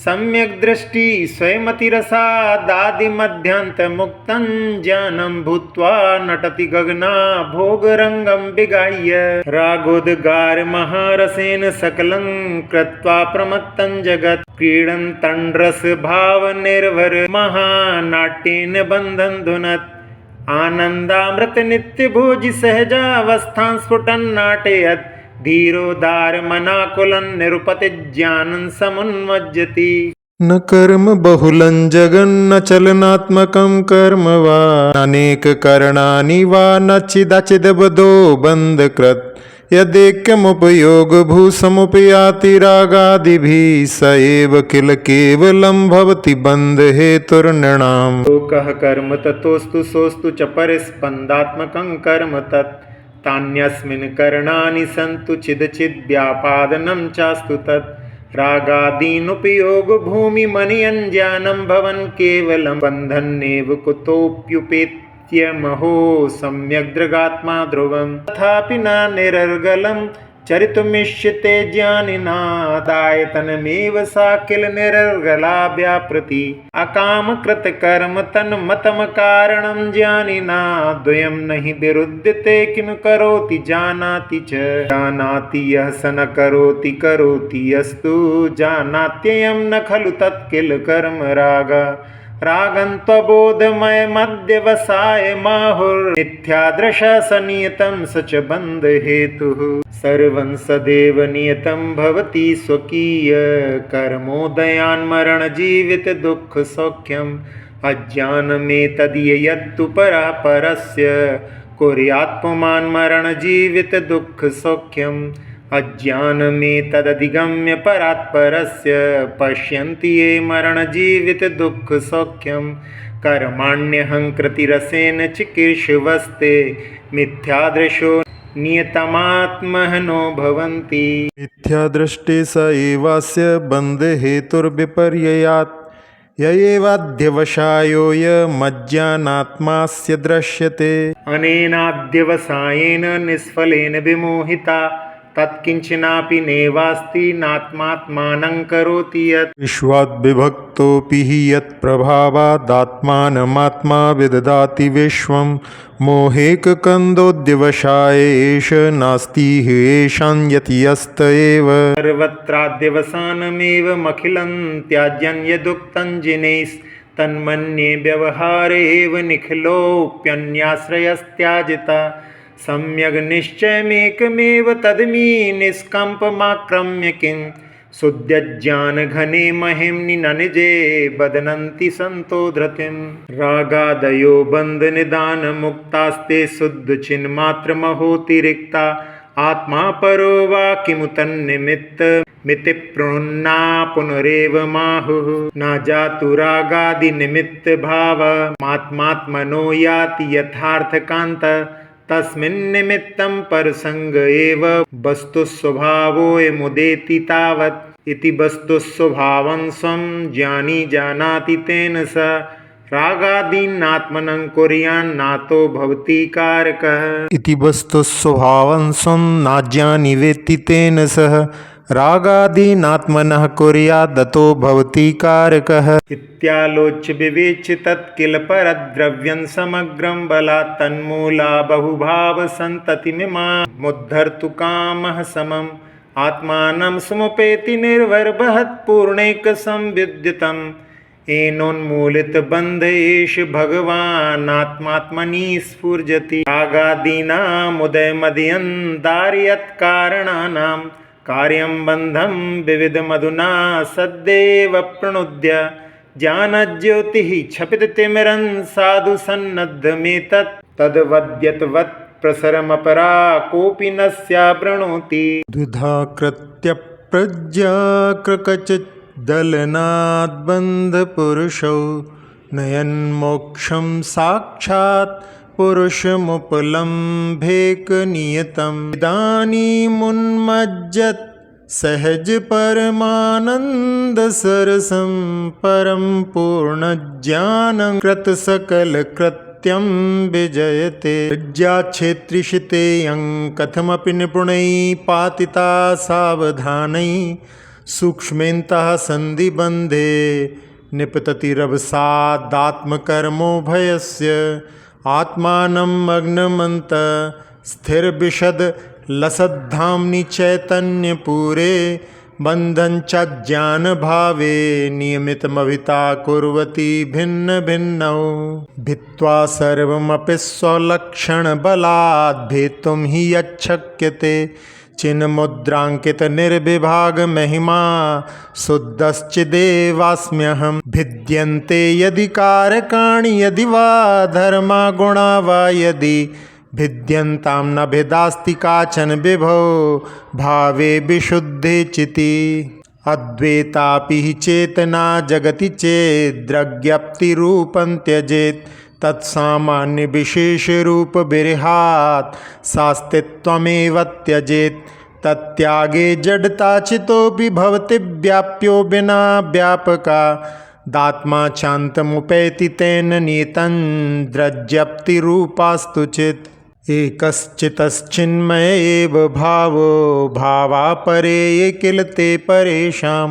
सम्यक् दृष्टि स्वयमतिरसादादिमध्यान्तमुक्तं ज्ञानं भूत्वा नटति गगना भोगरङ्गं विगाह्य रागोद्गारमहारसेन सकलं कृत्वा प्रमत्तं जगत् क्रीडन्तण्ड्रसभावनिर्भर महानाट्येन बन्धं धुनत् आनन्दामृतनित्यभोजि सहजावस्थां स्फुटन् नाटयत् धीरोदारमनाकुलं निरुपतिज्ञानं समुन्मज्जति न कर्म बहुलं जगन्न चलनात्मकं कर्म वा अनेककरणानि वा न चिदचिदबधो बन्धकृत् यदेकमुपयोगभूसमुपयाति रागादिभिः स एव किल केवलं भवति बन्धहेतुर्नृणाम् लोकः कर्म ततोऽस्तु सोऽस्तु च परिस्पन्दात्मकं कर्म तत् तान्यस्मिन् करणानि सन्तु चिदचिद्व्यापादनं चास्तु तत् रागादीनुपयोगभूमिमनियञ्ज्ञानं भवन् केवलं बन्धन्नेव कुतोऽप्युपेत्यमहो सम्यग्दृगात्मा ध्रुवं तथापि न निरर्गलं चरितुमिष्यते ज्ञानिनादायतनमेव सा किल निरर्गला व्यापृति अकामकृतकर्म तन्मतमकारणं ज्ञानिना द्वयं नहि विरुध्यते किं करोति जानाति च जानाति यः स न करोति करोति यस्तु जानात्ययं न खलु तत् किल कर्म रागा रागन्त्वबोधमयमध्यवसाय माहुर्मिथ्यादृशा स नियतं स च बन्धहेतुः सर्वं सदैव नियतं भवति स्वकीय कर्मोदयान्मरणजीवितदुःखसौख्यम् अज्ञानमेतदीययत्तु परापरस्य कुर्यात्पुमान्मरणजीवितदुःखसौख्यम् अज्ञानमेतदधिगम्य परात्परस्य पश्यन्ति ये मरणजीवितदुःखसौख्यं कर्माण्यहङ्कृतिरसेन चिकीर्षवस्ते मिथ्यादृशो नियतमात्मनो भवन्ति मिथ्यादृष्टे स एवास्य बन्धहेतुर्विपर्ययात् य एवाध्यवसायोऽयमज्ञानात्मास्य दृश्यते अनेनाध्यवसायेन निष्फलेन विमोहिता तत्किञ्चनापि नैवास्ति नात्मात्मानं करोति यत् विश्वाद्विभक्तोऽपि हि यत्प्रभावादात्मानमात्मा विदधाति विश्वं मोहेककन्दोऽध्यवसाय एष नास्ति हि येषाञ्यतियस्त एव सर्वत्राद्यवसानमेवमखिलं त्याज्यं यदुक्तं जिनैस्तन्मन्ये व्यवहारे एव निखिलोऽप्यन्याश्रयस्त्याजिता सम्यग् निश्चयमेकमेव तदमी निष्कम्पमाक्रम्य किं शुद्ध्यज्ञानघने महिम्नि न निजे बदनन्ति सन्तो धृतिं रागादयो बन्धनिदानमुक्तास्ते शुद्धचिन्मात्रमहोतिरिक्ता आत्मा परो वा किमुतन्निमित्तमिति प्रोन्ना पुनरेव माहुः न जातु रागादिनिमित्तभावमात्मात्मनो याति यथार्थकान्त तस्मिन्निमित्तं परसंग एव वस्तुस्वभावोऽयमुदेति तावत् इति वस्तुस्वभावं स्वं ज्ञानी जानाति तेन स रागादीनात्मनं कुर्यान्नातो भवति कारकः इति वस्तुस्वभावं स्वं नाज्ञानि वेत्ति तेन सह रागादीनात्मनः कुर्यादतो भवति कारकः इत्यालोच्य विवेच्य तत् किल परद्रव्यं समग्रं बलात् तन्मूला बहुभावसन्ततिमिमामुद्धर्तु कामः समम् आत्मानं समुपेति निर्भरबृहत्पूर्णैकसंविद्युतम् येनोन्मूलितबन्ध एष भगवानात्मात्मनि स्फुर्जति रागादीनामुदयमदयन्दार्यत्कारणानां कार्यं बन्धं विविधमधुना सद्देव प्रणुद्य ज्ञानज्योतिः क्षपिततिमिरं साधु सन्नद्धमेतत् तद्वद्यतवत् प्रसरमपरा कोऽपि न स्यावृणोति। द्विधा कृत्य प्रज्ञा क्रकचिद्दलनाद्बन्धपुरुषौ नयन्मोक्षं साक्षात् पुरुषमुपलम्भेकनियतम् इदानीमुन्मज्जत् सहज परमानन्दसरसं परं पूर्णज्ञानं कृतसकलकृत्यं विजयते। विद्याक्षेत्रिषितेयं कथमपि निपुणैः पातिता सावधानैः सूक्ष्मेन्तः सन्धिबन्धे निपततिरवसादात्मकर्मोभयस्य आत्मानं मग्नमन्तः स्थिरविशदलसद्धाम्नि चैतन्यपूरे बन्धं च ज्ञानभावे नियमितमभिता कुर्वती भिन्न भिन्नौ भित्त्वा सर्वमपि स्वलक्षणबलात् भेत्तुं हि यच्छक्यते चिन्मुद्राङ्कित निर्विभाग महिमा शुद्धश्चिदेवास्म्यहं भिद्यन्ते यदि कारकाणि यदि वा धर्मा गुणा वा यदि भिद्यन्तां न भेदास्ति काचन विभो भावे विशुद्धे चिति अद्वैतापि हि चेतना जगति चेद्रज्ञप्तिरूपं त्यजेत् तत्सामान्य विशेष रूप विरहात् सास्तित्वमेव त्यजेत् तत्यागे जडता चितोऽपि भवति व्याप्यो विना व्यापका दात्मा चान्तमुपैति तेन नीतं द्रज्यप्तिरूपास्तु चित् एकश्चितश्चिन्मय एव भावो भावापरे ये किल ते परेषां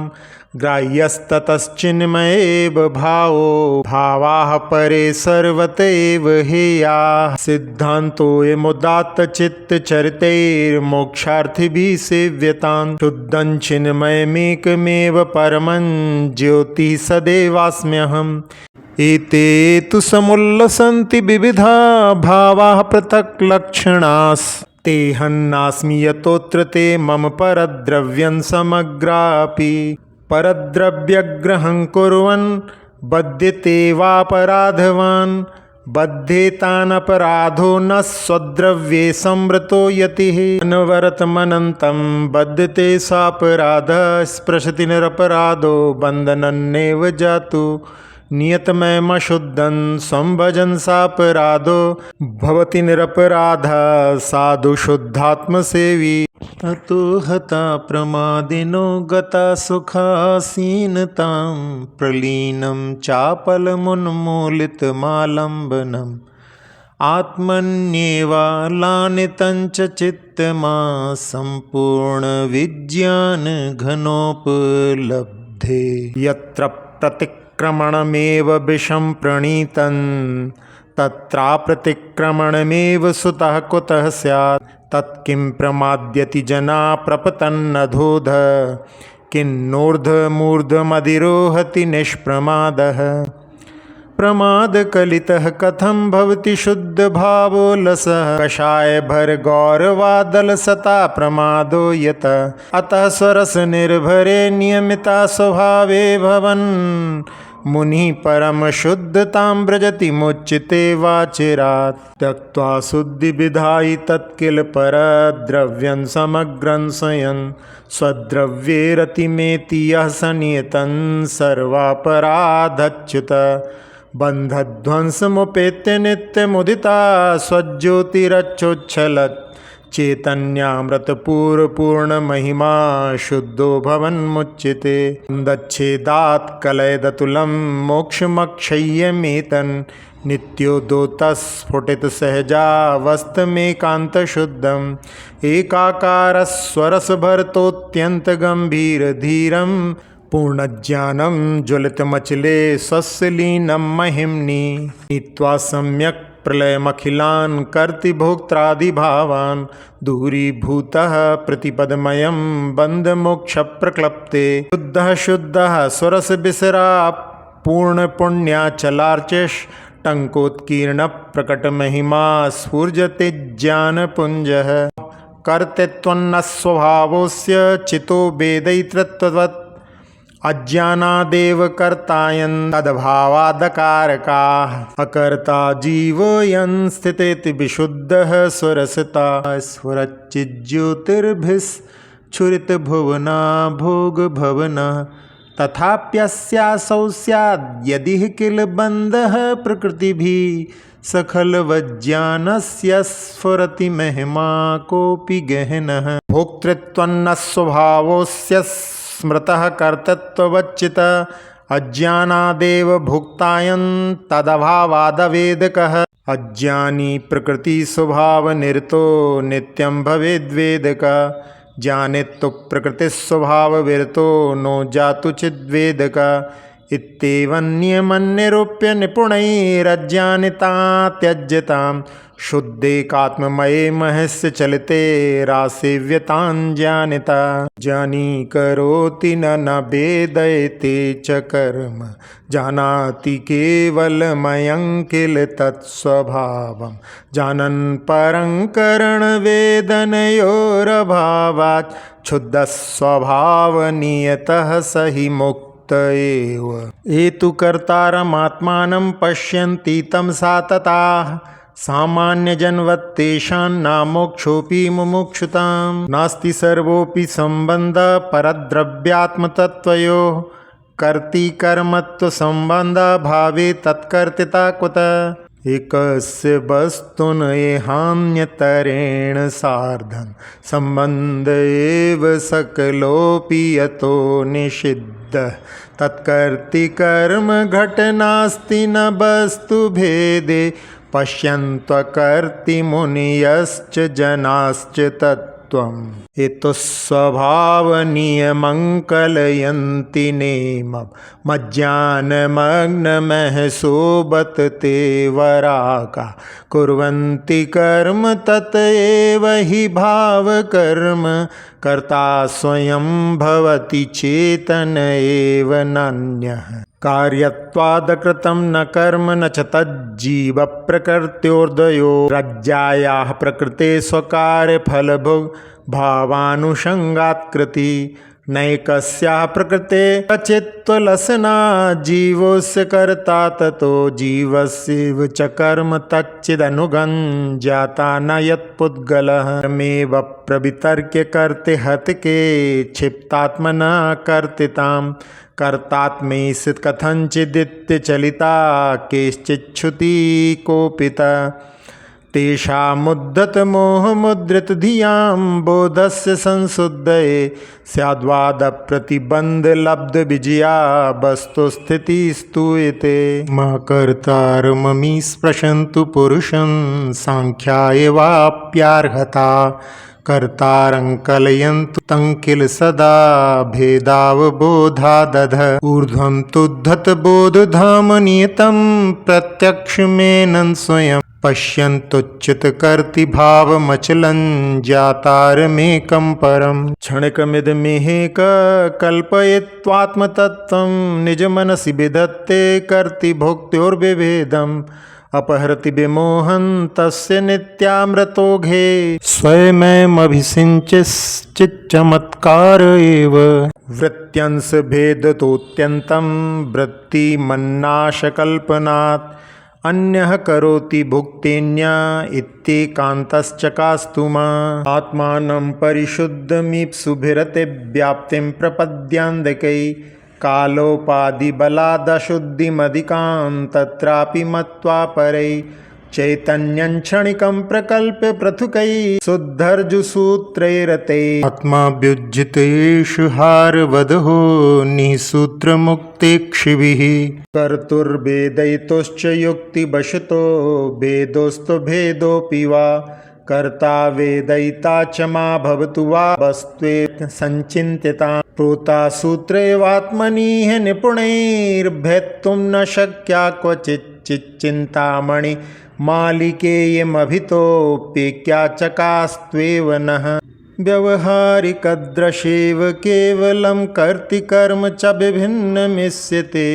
ग्राह्यस्ततश्चिन्मय एव भावो भावाः परे सर्वत एव हेयाः सिद्धान्तोऽयमुदात्तचित्तचरितैर्मोक्षार्थिभिः सेव्यतां शुद्धं चिन्मयमेकमेव परमं ज्योतिः सदैवास्म्यहम् एते तु समुल्लसन्ति विविधा भावाः पृथक् लक्षणास्तेऽहन्नास्मि यतोऽत्र ते मम परद्रव्यं समग्रापि परद्रव्यग्रहं कुर्वन् बध्यते वापराधवान् बध्येतानपराधो न स्वद्रव्ये संवृतो यतिः अनवरतमनन्तं बध्यते सापराधः स्पृशति निरपराधो बन्धनन्नेव जातु नियतमयमशुद्धं संभजन् सापराधो भवति निरपराधः साधु शुद्धात्मसेवी अतो हता प्रमादिनो गता सुखासीनतां प्रलीनं चापलमुन्मूलितमालम्बनम् आत्मन्येवालानितं च चित्तमा सम्पूर्णविज्ञानघनोपलब्धे यत्र प्रतिक्रमणमेव विषं प्रणीतं तत्राप्रतिक्रमणमेव सुतः कुतः स्यात् तत्किं प्रमाद्यति जना प्रपतन्नधोध किन्नूर्ध्वमूर्ध्वमधिरोहति निष्प्रमादः प्रमादकलितः कथं भवति शुद्धभावो लसः कषायभरगौरवादलसता प्रमादो यत अतः स्वरसनिर्भरे नियमिता स्वभावे भवन् मुनिः परमशुद्धतां व्रजति मुच्यते वाचिरात् त्यक्त्वा शुद्धिविधायि तत्किल परद्रव्यं समग्रं स्वयं स्वद्रव्ये रतिमेति यः सनियतं सर्वापराधच्युत बन्धध्वंसमुपेत्य नित्यमुदिता स्वज्योतिरच्युच्छलत् चैतन्यामृतपूर्णपूर्णमहिमा शुद्धो भवन्मुच्यते दच्छेदात् कलयदतुलं मोक्षमक्षय्यमेतन् नित्योदोतस्फुटितसहजावस्थमेकान्तशुद्धम् एकाकारस्वरसभरतोऽत्यन्तगम्भीरधीरं पूर्णज्ञानं ज्वलितमचले स्वस्य लीनं महिम्नि नीत्वा सम्यक् प्रलयमखिलान् कर्ति भोक्त्रादिभावान् दूरीभूतः प्रतिपदमयं बन्धमोक्षप्रक्लप्ते शुद्धः स्वरसविसरा पूर्णपुण्याचलार्चिष्टङ्कोत्कीर्णप्रकटमहिमा स्फुर्जते ज्ञानपुञ्जः कर्तृत्वन्नस्वभावस्य चितो वेदैतृत्ववत् अज्ञानादेव कर्तायन् तद्भावादकारकाः अकर्ता जीवोऽयं स्थितेति विशुद्धः स्वरसता स्फुरच्चिज्योतिर्भिस्फुरितभुवना भोगभवनः तथाप्यस्यासौ स्याद् यदि किल बन्धः प्रकृतिभिः सखलवज्ञानस्य स्फुरति महिमा कोऽपि गहनः भोक्तृत्वन्न स्वभावोऽस्य स्मृतः कर्तृत्ववच्चितः अज्ञानादेव भुक्तायन् तदभावादवेदकः अज्ञानी प्रकृतिस्वभावनिरतो नित्यं भवेद्वेदकः ज्ञानित्तु प्रकृतिस्वभावविरतो नो जातु चिद्वेदकः इत्येवं नियमं निरूप्य निपुणैरज्ञानिता त्यज्यतां शुद्धेकात्ममये महस्य चलिते रासेव्यतां ज्ञानिता ज्ञानी करोति न वेदयते च कर्म जानाति केवलमयं किल तत्स्वभावं जानन् परं करणवेदनयोरभावात् क्षुद्रस्वभावनियतः स हि मुक्त एतु कर्तारमात्मानं पश्यन्ति तं सातताः सामान्यजनवत्तेषां नामोक्षोऽपि मुमुक्षुतां नास्ति सर्वोऽपि सम्बन्धः परद्रव्यात्मतत्त्वयोः कर्तृकर्मत्वसम्बन्धभावे तत्कर्तृता कुतः एकस्य वस्तुनयेहान्यतरेण सार्धं सम्बन्ध एव सकलोऽपि यतो निषिद्धः तत्कर्तृकर्म घटनास्ति न वस्तुभेदे पश्यन्त्वकर्तृमुनयश्च जनाश्च तत्त्वम् एतस्वभावनियमं कलयन्ति नेमं मज्ञानमग्नमहसो बत ते वराका कुर्वन्ति कर्म तत एव हि भावकर्म कर्ता स्वयं भवति चेतन एव नान्यः कार्यत्वादकृतं न कर्म न च तज्जीवप्रकृत्योर्द्वयो रज्जायाः प्रकृते स्वकार्यफलभोग भावानुषङ्गात्कृति नैकस्याः प्रकृते चित्तलसना जीवस्य कर्ता ततो जीवस्यैव च कर्म तच्चिदनुगं जाता न यत्पुद्गलः कर्मेव प्रवितर्क्य कर्ते हतके क्षिप्तात्मना कर्तितां कर्तात्मैषित् कथञ्चिदित्यचलिता केश्चिच्छ्रुति कोपिता तेषामुद्धतमोहमुद्रितधियां बोधस्य संशुद्धये स्याद्वादप्रतिबन्धलब्धविजया वस्तुस्थितिस्तूयते मा कर्तारममी स्पृशन्तु पुरुषं साङ्ख्याय वाप्यार्हता कर्तारं कलयन्तु तं किल सदा भेदावबोधादध ऊर्ध्वं तुद्धतबोधधाम नियतं प्रत्यक्षमेनं स्वयं पश्यन्तुच्युतकर्तृभावमचलं जातारमेकं परं क्षणिकमिदमेक कल्पयित्वात्मतत्त्वं निजमनसि विधत्ते कर्तृभोक्त्योर्विभेदम् अपहरति विमोहं तस्य नित्यामृतोघे स्वयमेवमभिषिञ्चिच्चमत्कार एव वृत्त्यंशभेदतोऽत्यन्तं वृत्तिमन्नाशकल्पनात् अन्यः करोति भुक्तेन्या इत्येकान्तश्चकास्तु मा आत्मानं परिशुद्धमीप्सुभिरते व्याप्तिं प्रपद्यान्धकै कालोपाधिबलादशुद्धिमधिकां तत्रापि मत्वा परै चैतन्यं क्षणिकं प्रकल्प्य पृथुकै शुद्धर्जुसूत्रैरते आत्माभ्युज्जितेषु हारवधो निःसूत्रमुक्तेक्षिभिः कर्तुर्वेदयितोश्च युक्तिवशतो वेदोऽस्तु भेदोऽपि वा कर्ता वेदयिता च मा भवतु वा वस्त्वे संचिन्त्यता प्रोता सूत्रैवात्मनीह निपुणैर्भेत्तुं न शक्या क्वचिच्चिन्तामणि मालिकेयमभितोऽप्येक्या चकास्त्वेव नः व्यवहारिकदृशेव केवलं कर्तृकर्म च विभिन्नमिष्यते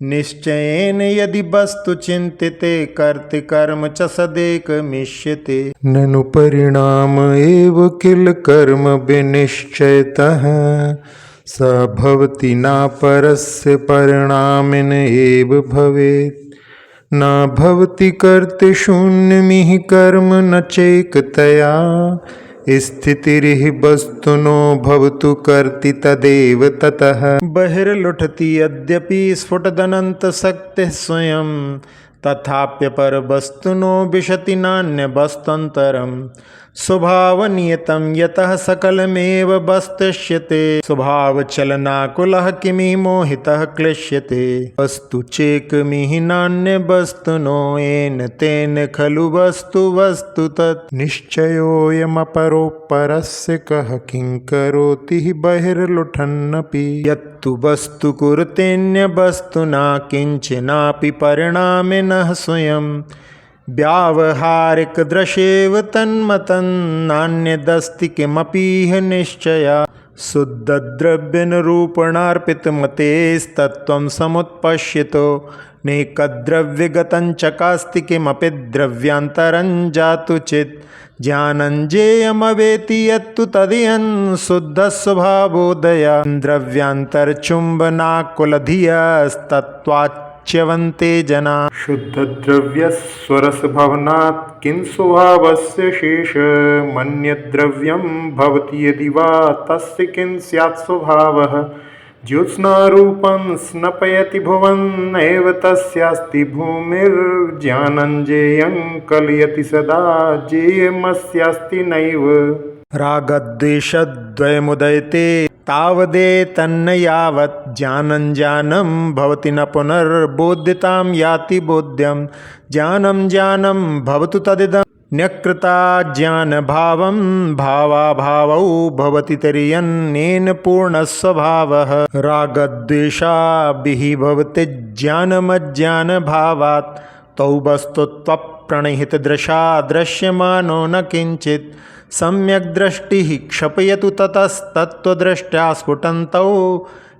निश्चयेन यदि वस्तु चिन्त्यते कर्तृकर्म च सदेकमिष्यते ननु परिणाम एव किल कर्म विनिश्चयतः स भवति न परस्य परिणामिन एव भवेत् न भवति कर्तृ शून्यमिह कर्म न चैकतया स्थितिरिह वस्तुनो भवतु कर्ति तदेव ततः बहिर्लुठति यद्यपि स्फुटदनन्तशक्तिः स्वयं तथाप्यपरवस्तुनो विशति नान्यवस्तन्तरम् स्वभावनियतं यतः सकलमेव वस्तुष्यते स्वभावचलनाकुलः किमिह मोहितः क्लिश्यते वस्तु चेकमिह नान्यवस्तुनो येन तेन खलु वस्तु तत् निश्चयोऽयमपरोपरस्य कः किं करोति हि बहिर्लुठन्नपि यत्तु वस्तु कुरुतेऽन्यवस्तुना किञ्चनापि परिणामिनः स्वयं व्यावहारिकदृशेव तन्मतं नान्यदस्ति किमपीह निश्चया शुद्धद्रव्यनिरूपणार्पितमतेस्तत्त्वं समुत्पश्यतो नेकद्रव्यगतं चकास्ति किमपि द्रव्यान्तरं जातु चित् ज्ञानञ्जेयमवेति यत्तु तदियं शुद्धस्वभावोदया द्रव्यान्तरचुम्बनाकुलधियस्तत्त्वाच्यवन्ते जना शुद्धद्रव्यस्वरसभवनात् किं स्वभावस्य शेष मन्यद्रव्यं भवति यदि वा तस्य किं स्यात् स्वभावः ज्योत्स्नारूपं स्नपयति भुवन् एव तस्यास्ति भूमिर्ज्ञानञ्जेयं कलयति सदा जेयमस्यास्ति नैव रागद्वेषद्वयमुदयते तावदेतन्न यावत् ज्ञानं भवति न पुनर्बोध्यतां याति बोध्यं ज्ञानं भवतु तदिदं न्यकृता ज्ञानभावं भावाभावौ भवति तर्ह्यन्नेन पूर्णस्वभावः रागद्वेषाभिः भवति ज्ञानमज्ञानभावात् तौ वस्तुत्वप्रणहितदृशा दृश्यमानो न किञ्चित् सम्यक् दृष्टिः क्षपयतु ततस्तत्त्वदृष्ट्या स्फुटन्तौ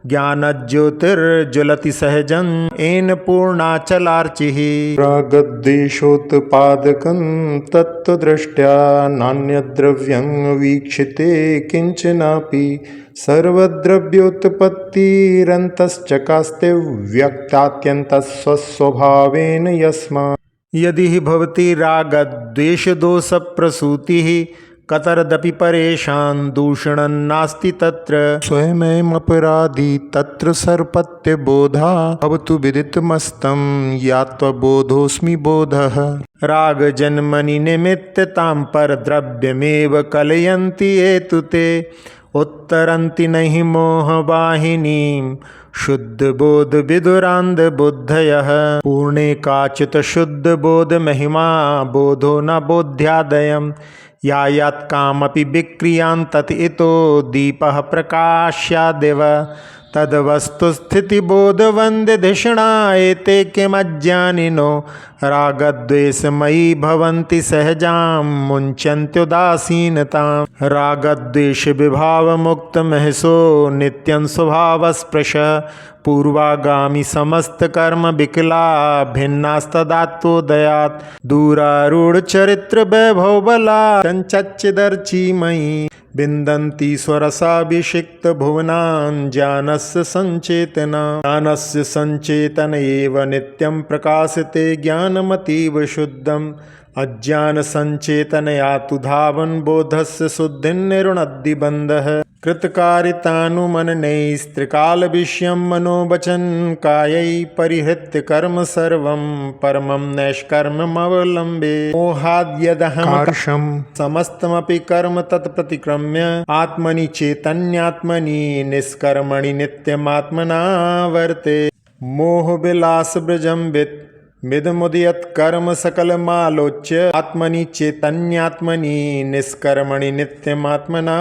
ज्ञानज्योतिर्ज्वलति सहजं येन पूर्णाचलार्चिः रागद्वेषोत्पादकं तत्त्वदृष्ट्या नान्यद्रव्यं वीक्षिते किञ्चनापि सर्वद्रव्योत्पत्तिरन्तश्चकास्ते व्यक्तात्यन्तस्वस्वभावेन यस्मात् यदि हि भवति रागद्वेषदोषप्रसूतिः कतरदपि परेषां दूषणं नास्ति तत्र स्वयमेवमपराधी तत्र सर्पत्यबोधा भवतु विदितमस्तं यात्वबोधोऽस्मि बोधः रागजन्मनि निमित्ततां परद्रव्यमेव कलयन्ति एतु ते उत्तरन्ति नहि मोहवाहिनीं शुद्धबोधविदुरान्धबुद्धयः पूर्णे काचित् शुद्धबोधमहिमा बोधो न बोध्यादयम् यायात् कामपि विक्रियां तत् इतो दीपः प्रकाश्यादेव तद्वस्तुस्थितिबोधवन्द्यधिषणा एते किमज्ञानिनो रागद्वेषमयी भवन्ति सहजां मुञ्चन्त्युदासीनतां रागद्वेषविभावमुक्तमहसो नित्यं स्वभावस्पृशः पूर्वागामी समस्तकर्म विकला भिन्नास्तदात्वोदयात् दूरारूढचरित्रवैभवबला चञ्चच्चिदर्चिमयी विन्दन्ति स्वरसाभिषिक्तभुवनां ज्ञानस्य सञ्चेतन एव नित्यं प्रकाशते ज्ञानमतीव शुद्धम् अज्ञानसञ्चेतनया तु धावन् बोधस्य शुद्धिर्निरुणद्दिबन्धः कृतकारितानुमननैस्त्रिकालविषयं मनोवचन कायै परिहृत्य कर्म सर्वं परमं नैष्कर्म्यमवलम्बे मोहाद्यदहं समस्तमपि कर्म तत्प्रतिक्रम्य आत्मनि चैतन्यात्मनि निष्कर्मणि नित्यमात्मना वर्ते मोहविलासवृजम्बित मिदमुदयत् कर्म सकलमालोच्य आत्मनि चैतन्यात्मनि निष्कर्मणि नित्यमात्मना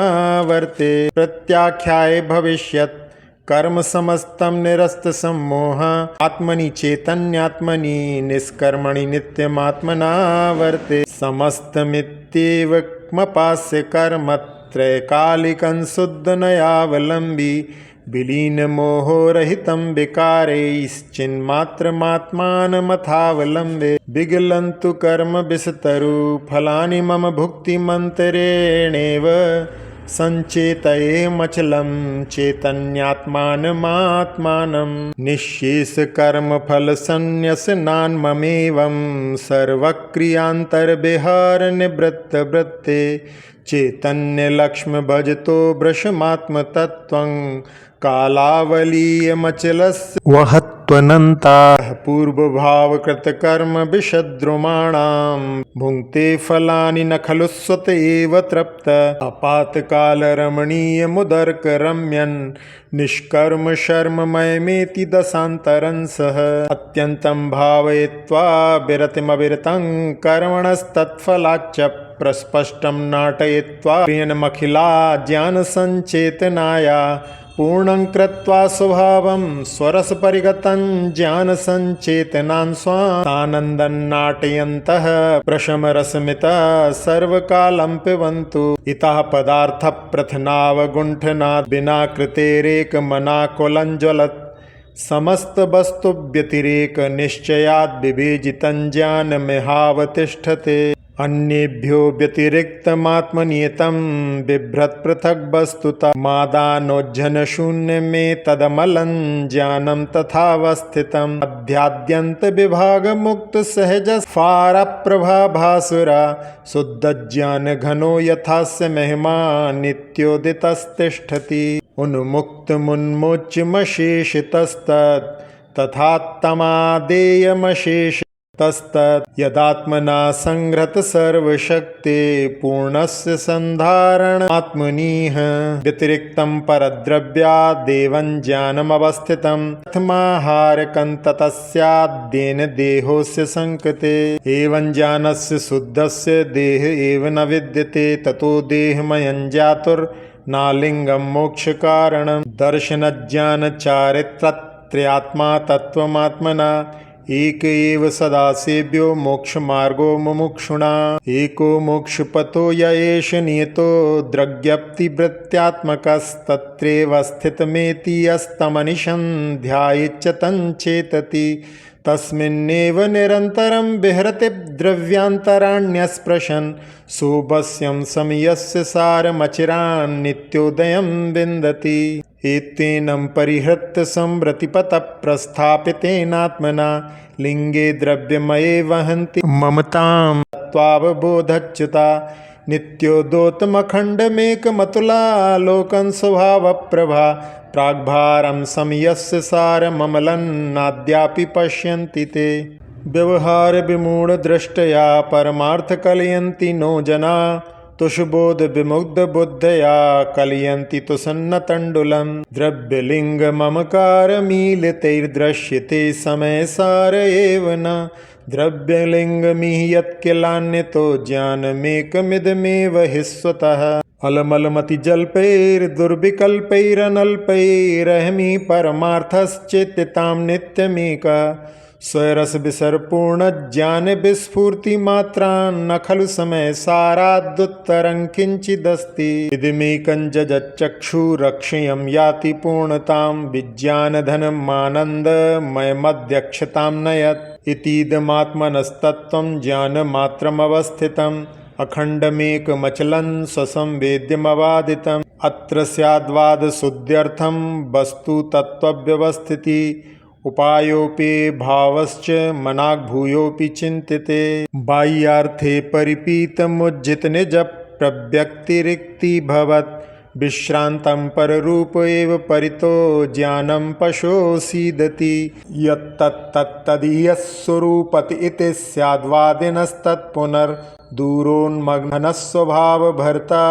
वर्ते प्रत्याख्याय भविष्यत् कर्म समस्तं निरस्तसम्मोह आत्मनि चैतन्यात्मनि निष्कर्मणि नित्यमात्मना वर्ते समस्तमित्येवमपास्य कर्मत्रैकालिकं शुद्धनयावलम्बी विलीनमोहरहितं विकारैश्चिन्मात्रमात्मानमथावलम्बे विगलन्तु कर्म विषतरु फलानि मम भुक्तिमन्तरेणेव संचेतयेमचलं चैतन्यात्मानमात्मानं निःशेषकर्मफलसन्न्यसनान्ममेवं सर्वक्रियान्तर्विहारनिवृत्तवृत्ते चैतन्यलक्ष्मभजतो भ्रशमात्मतत्त्वं कालावलीयमचलस्य वहत्वनन्ता पूर्वभावकृतकर्म विषद्रुमाणां भुङ्क्ते फलानि न खलु स्वत एव तृप्त अपातकालरमणीयमुदर्करम्यन् निष्कर्म शर्ममयमेति दशान्तरं सः अत्यन्तं भावयित्वा विरतिमविरतं कर्मणस्तत्फलाच्च प्रस्पष्टं नाटयित्वा प्रियनमखिला ज्ञानसञ्चेतनाया पूर्णं कृत्वा स्वभावं स्वरसपरिगतं ज्ञानसञ्चेतनां स्वानन्दं नाटयन्तः प्रशमरसमितः सर्वकालं पिबन्तु इतः पदार्थप्रथनावगुण्ठनात् विना कृतेरेकमनाकुलञ्ज्वलत् समस्तवस्तुव्यतिरेकनिश्चयाद् विवेजितं ज्ञानमिहावतिष्ठते अन्येभ्यो व्यतिरिक्तमात्मनियतं बिभ्रत्पृथग् वस्तुतः मादानोज्झनशून्यमेतदमलं ज्ञानं तथावस्थितम् अध्याद्यन्तविभागमुक्तसहजस्फारप्रभाभासुरा शुद्धज्ञानघनो यथास्य महिमा नित्योदितस्तिष्ठति उन्मुक्तमुन्मोच्यमशेषितस्तत् तथात्तमादेयमशेष तस्तत् यदात्मना संहृत सर्वशक्ति पूर्णस्य संधारणात्मनीह व्यतिरिक्तं परद्रव्यादेवं ज्ञानमवस्थितं कथमाहारकं ततस्याद्येन देहोस्य संकृते एवं ज्ञानस्य शुद्धस्य देह एव न विद्यते ततो देहमयं जातुर्नालिङ्गं मोक्षकारणं दर्शनज्ञानचारित्रत्रयात्मा तत्त्वमात्मना एक एव सदासेव्यो मोक्षमार्गो मुमुक्षुणा एको मोक्षपतो य एष नियतो द्रग्यप्तिवृत्त्यात्मकस्तत्रैव स्थितमेति यस्तमनिशं ध्यायेच्च तञ्चेतति तस्मिन्नेव निरन्तरं विहरति द्रव्यान्तराण्यस्पृशन् सोऽवश्यं समयस्य सारमचिरान् नित्योदयं विन्दति एतेनं परिहृत्य संवृतिपतः प्रस्थापितेनात्मना लिङ्गे द्रव्यमये वहन्ति ममतां तत्त्वावबोधच्युता नित्योदोतमखण्डमेकमतुलालोकं स्वभावप्रभा प्राग्भारं समयस्य सारममलन्नाद्यापि पश्यन्ति ते व्यवहारविमूढदृष्टया परमार्थकलयन्ति नो जना तुषबोधविमुग्धबुद्धया कलयन्ति तुसन्नतण्डुलं द्रव्यलिङ्गममकारमीलितैर्दृश्यते समयसार एव न द्रव्यलिङ्गमिह यत्किलान्यतो ज्ञानमेकमिदमेव हि स्वतः अलमलमतिजल्पैर्दुर्विकल्पैरनल्पैरहमि परमार्थश्चेत्तां नित्यमेका स्वरसविसर्पूर्णज्ञानविस्फूर्तिमात्रान्न खलु समयसारादुत्तरं किञ्चिदस्ति इदमेकं जजच्चक्षुरक्षयं याति पूर्णतां विज्ञानधनमानन्दमयमध्यक्षतां नयत् इतीदमात्मनस्तत्त्वं ज्ञानमात्रमवस्थितम् अखण्डमेकमचलं स्वसंवेद्यमबाधितम् अत्र स्याद्वादशुद्ध्यर्थं वस्तु तत्त्वव्यवस्थितिः उपायोऽपि भावश्च मनाग्भूयोऽपि चिन्त्यते बाह्यार्थे परिपीतमुज्झितनिजप्रव्यक्तिरिक्तिभवत् विश्रान्तं पररूप एव परितो ज्ञानं पशोऽसीदति यत्तत्तदीयस्वरूपत इति स्याद्वादिनस्तत्पुनर्दूरोन्मग्नस्वभावभर्ता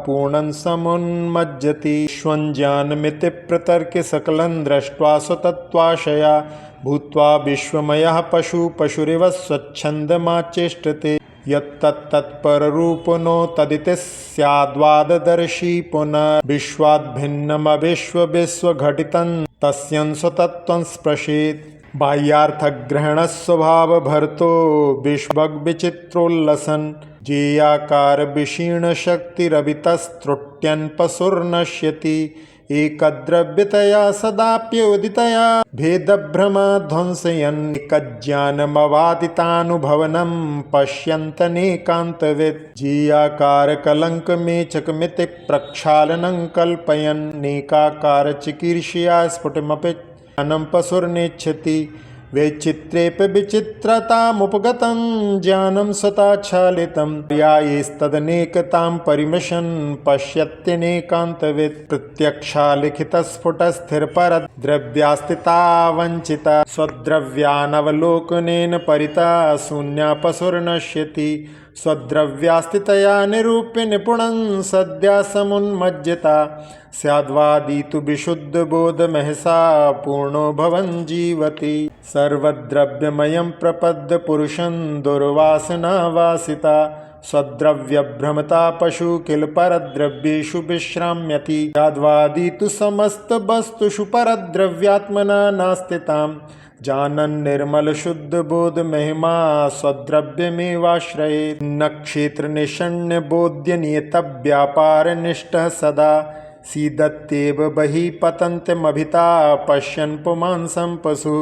पूर्णं समुन्मज्जति स्वञ्ज्ञानमिति प्रतर्क्य सकलं दृष्ट्वा स्वतत्त्वाशया भूत्वा विश्वमयः पशुरिव स्वच्छन्दमाचेष्टते यत्तत्तत्पररूपिणो तदिति स्याद्वाददर्शी पुनः विश्वाद्भिन्नमविश्वघटितं तस्यं स्वतत्त्वं स्पृशेत् बाह्यार्थग्रहणस्वभावभर्तो विश्वग्विचित्रोल्लसन् ज्ञेयाकारविशीर्णशक्तिरवितस्त्रुट्यन्पशुर्नश्यति एकद्रव्यतया सदाप्योदितया भेदभ्रमा ध्वंसयन्निकज्ञानमवादितानुभवनं पश्यन्तनेकान्तवित् जीयाकारकलङ्कमेचकमिति प्रक्षालनं कल्पयन्नेकाकारचिकीर्षया स्फुटमपि ज्ञानं पशुर्नेच्छति वैचित्रेऽपि विचित्रतामुपगतं ज्ञानं सताच्छालितं पर्यायैस्तदनेकतां परिमिशन् पश्यत्यनेकान्तवित् प्रत्यक्षालिखितस्फुटस्थिरपरद्रव्यास्थिता वञ्चिता स्वद्रव्यानवलोकनेन परिता शून्या पशुर्नश्यति स्वद्रव्यास्थितया निरूप्य निपुणं सद्या समुन्मज्जिता स्याद्वादी तु विशुद्धबोधमहसा पूर्णो भवन् जीवति सर्वद्रव्यमयं प्रपद्य पुरुषं दुर्वासनावासिता स्वद्रव्यभ्रमता पशु किल परद्रव्येषु विश्राम्यति स्याद्वादी तु समस्तवस्तुषु परद्रव्यात्मना नास्तिताम् जानन् निर्मल शुद्ध बोध महिमा स्वद्रव्यमेवाश्रयेत् न क्षेत्र निषण्य बोध्य नियत व्यापार निष्ठः सदा सीदत्येव बहिः पतन्तमभिता पश्यन् पुमांसं पशु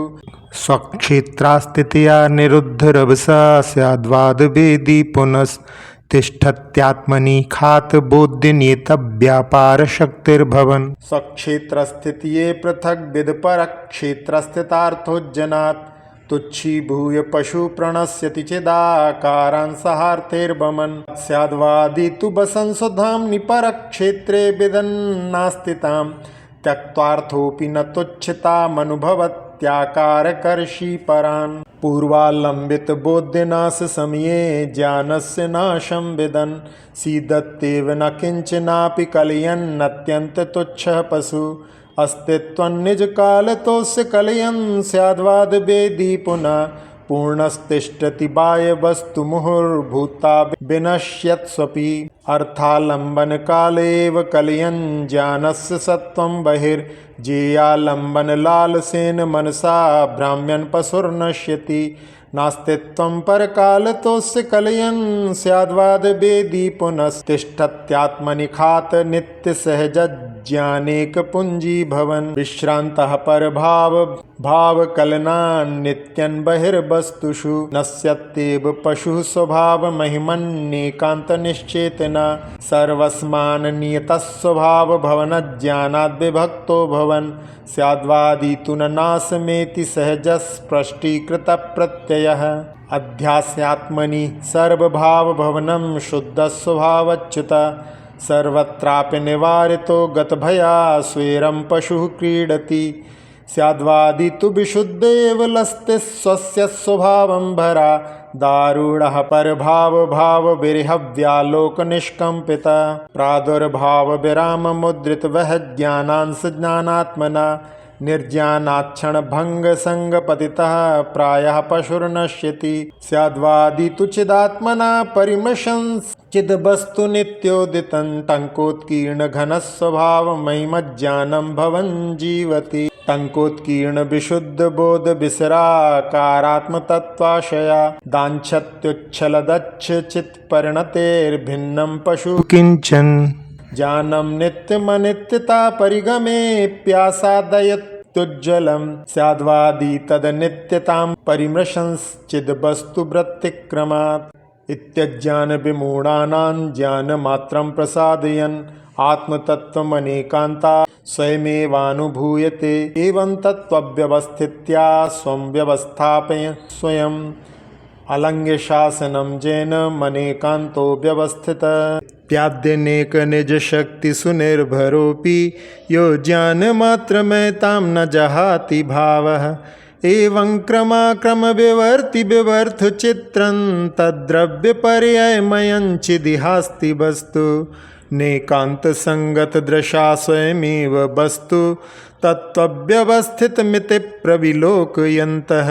स्वक्षेत्रास्थितया निरुद्धरभसा स्याद्वादवेदी पुनस्तिष्ठत्यात्मनि खातबोध्यनियतव्यापारशक्तिर्भवन् स्वक्षेत्रस्थितिये पृथग्विध परक्षेत्रस्थितार्थोज्जनात् तुच्छीभूय पशु प्रणश्यति चेदाकारान् सहार्थैर्भमन् स्याद्वादी तु वसंसुधाम्नि परक्षेत्रे विदन्नास्तितां त्यक्त्वार्थोऽपि न तुच्छतामनुभवत्याकारकर्षि परान् पूर्वालम्बितबोध्यनाशसमये ज्ञानस्य नाशं विदन् सीदत्येव न किञ्चनापि कलयन्नत्यन्ततुच्छः पशु अस्तित्वं निजकालतोऽस्य कलयन् स्याद्वादवेदी पुनः पूर्णस्तिष्ठति बाह्यवस्तु मुहुर्भूता विनश्यत्स्वपि अर्थालम्बनकाले एव कलयन् ज्ञानस्य सत्त्वं बहिर्जेयालम्बनलालसेन मनसा भ्राम्यन् पशुर्नश्यति नास्तित्वं परकालतोऽस्य कलयन् स्याद्वादवेदी पुनस्तिष्ठत्यात्मनि खात नित्यसहजज्ञानेकपुञ्जी भवन् विश्रान्तः परभाव भावकलनान्नित्यन् बहिर्वस्तुषु नश्यत्येव पशुः स्वभावमहिमन्येकान्तनिश्चेतना सर्वस्मान् नियतस्वभावभवनज्ञानाद्विभक्तो भवन् स्याद्वादी तु न नाशमेति सहजस्पष्टीकृतप्रत्ययः अध्यास्यात्मनि सर्वभावभवनं शुद्धस्वभावच्युत सर्वत्रापि निवारितो गतभया स्वेरं पशुः क्रीडति स्याद्वादी तु विशुद्ध एव लस्ते स्वस्य स्वभावं भरा दारुणः परभावभावविर्हव्यालोकनिष्कम्पिता प्रादुर्भावविराममुद्रितवः ज्ञानांशज्ञानात्मना निर्ज्ञानाक्षणभङ्गसङ्गपतितः प्रायः पशुर्नश्यति स्याद्वादी तु चिदात्मना परिमशन् चिद्वस्तु नित्योदितं टङ्कोत्कीर्णघनस्वभावमहिमज्ञानं भवन् जीवति टङ्कोत्कीर्णविशुद्धबोधविसराकारात्मतत्त्वाशया दाञ्छत्युच्छलदच्छचित्परिणतेर्भिन्नं पशु किञ्चन ज्ञानं नित्यमनित्यता परिगमेऽप्यासादयत्युज्ज्वलं स्याद्वादी तदनित्यतां परिमृशंश्चिद्वस्तुवृत्तिक्रमात् इत्यज्ञानविमूढानां ज्ञानमात्रं प्रसादयन् आत्मतत्त्वमनेकान्ता स्वयमेवानुभूयते एवं तत्त्वव्यवस्थित्या स्वं व्यवस्थापय स्वयम् अलङ्घ्यशासनं येन मनेकान्तो व्यवस्थितः इत्याद्यनेकनिजशक्तिसुनिर्भरोऽपि यो ज्ञानमात्रमयतां न जहाति भावः एवं क्रमाक्रमविवर्ति विवर्थचित्रं तद्द्रव्यपर्ययमयं चिदिहास्ति वस्तु नेकान्तसङ्गतदृशा स्वयमेव वस्तु तत्त्वव्यवस्थितमिति प्रविलोकयन्तः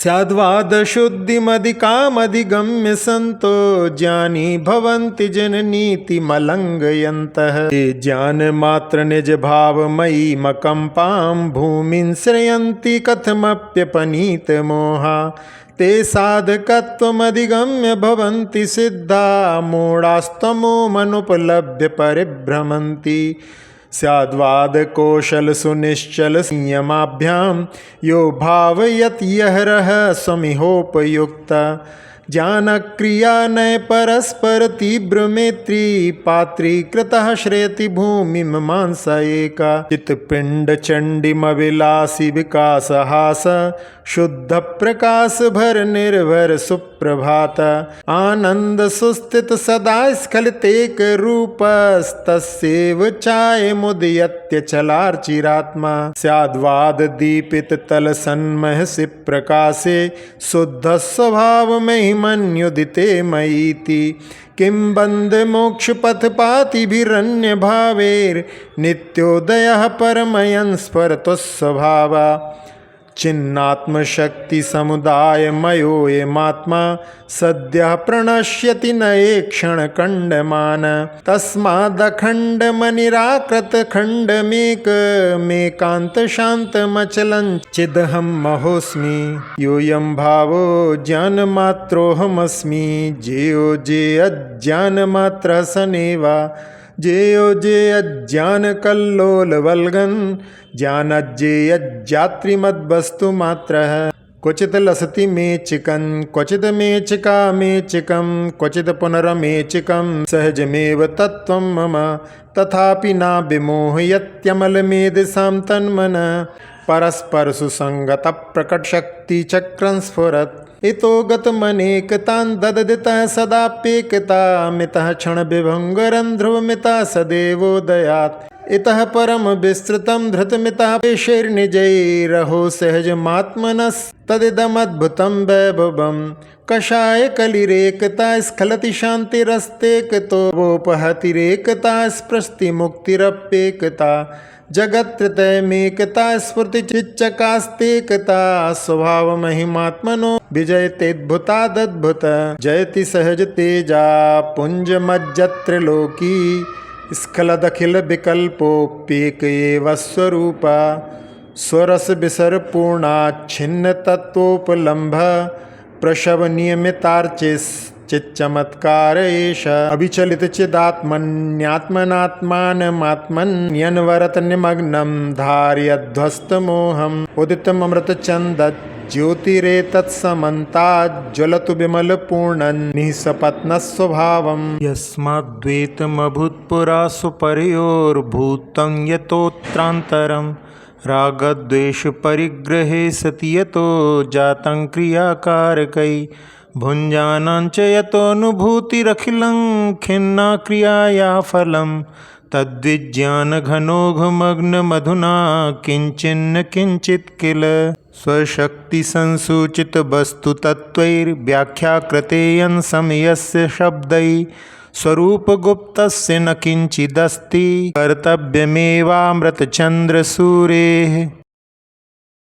स्याद्वादशुद्धिमधिकामधिगम्य सन्तो ज्ञानी भवन्ति जननीतिमलङ्घयन्तः ये ज्ञानमात्रनिजभावमयीमकम्पां भूमिं श्रयन्ति कथमप्यपनीतमोहा ते साधकत्वमधिगम्य भवन्ति सिद्धा मूढास्तमोमनुपलभ्य परिभ्रमन्ति स्याद्वादकौशल सुनिश्चल संयमाभ्याम यो भावयत यह रह समिहोपयुक्त ज्ञान क्रिया नय परस्पर तीव्र मैत्री पात्रीकृतः श्रेयति भूमि मांस एका चित्पिंड चंडीमविलासी विकास हास शुद्ध प्रकाश भर निर्भर सुप्रभात आनंद सुस्थित सदा स्खलितेक रूपस्तस्यैव चाय मुदयत्य चलार्चिरात्मा स्याद्वाद दीपित तल सन्महसि प्रकाशे शुद्ध स्वभाव महिमन्युदिते मयीति किं बंद मोक्ष पथ पातिभिरन्य भावेर नित्योदयः परमयन् स्फुरतु स्वभावा चिन्नात्म शक्ति समुदाय मयोयमात्मा सद्यः प्रणश्यति नये क्षण खंडमान तस्मादखंड मनिराकृत खंड मेकांत शांत मचलं चिदहम महोस्मि योऽयं भावो ज्ञान मात्रोऽहमस्मि जेयो जे अज्ञान मात्र सनेवा जेयो जे अज्ञान कल्लोल वल्गन ज्ञानज्ञेय जात्रिमद्वस्तु मात्रः क्वचित् लसति मेचिकं क्वचित् मेचिका मेचिकं क्वचित् पुनरमेचिकं सहजमेव तत्त्वं मम तथापि न विमोहयत्यमलमेधसां तन्मन परस्पर सुसंगत प्रकट शक्ति चक्रं स्फुरत् इतो गतमनेकतां दददितः सदाप्येकता मितः क्षण विभङ्गरं ध्रुवमिता सदेवोदयात् इतः परम विस्तृतं धृतमितः पेशैर्निजैरहो सहजमात्मनस्तदिदमद्भुतं वैभवं कषाय कलिरेकता स्खलति शान्तिरस्तेकतो वोपहतिरेकता स्पृष्टि मुक्तिरप्येकता जगत्त्रयमेकता स्फूर्तिचिच्चकास्तेकता स्वभावमहिमात्मनो विजयतेऽद्भुतादद्भुत जयति सहज तेजा पुञ्जमज्जत्रिलोकी स्खलदखिल विकल्पोऽप्येक एव स्वरूपा स्वरस विसर पूर्णाच्छिन्न तत्वोपलम्भ प्रसव नियमितार्चिश्चिच्चमत्कार एष अविचलित चिदात्मन्यात्मनात्मानमात्मन्यनवरत निमग्नं धारयध्वस्तमोहम् उदितममृतचन्दत् ज्योतिरेतत्समन्ताज्ज्वलतु विमलपूर्णं निःसपत्नस्वभावम् यस्माद्द्वैतमभूत्पुरा सुपर्योर्भूतं यतोऽत्रान्तरं रागद्वेषपरिग्रहे सति यतो जातं क्रियाकारकै भुञ्जानं च यतोऽनुभूतिरखिलं खिन्ना क्रियाया फलम् तद्विज्ञानघनोघमग्नमधुना किञ्चिन्न किञ्चित् किल स्वशक्तिसंसूचितवस्तुतत्त्वैर्व्याख्याकृतेयं समयस्य शब्दैः स्वरूपगुप्तस्य न किञ्चिदस्ति कर्तव्यमेवामृतचन्द्रसूरेः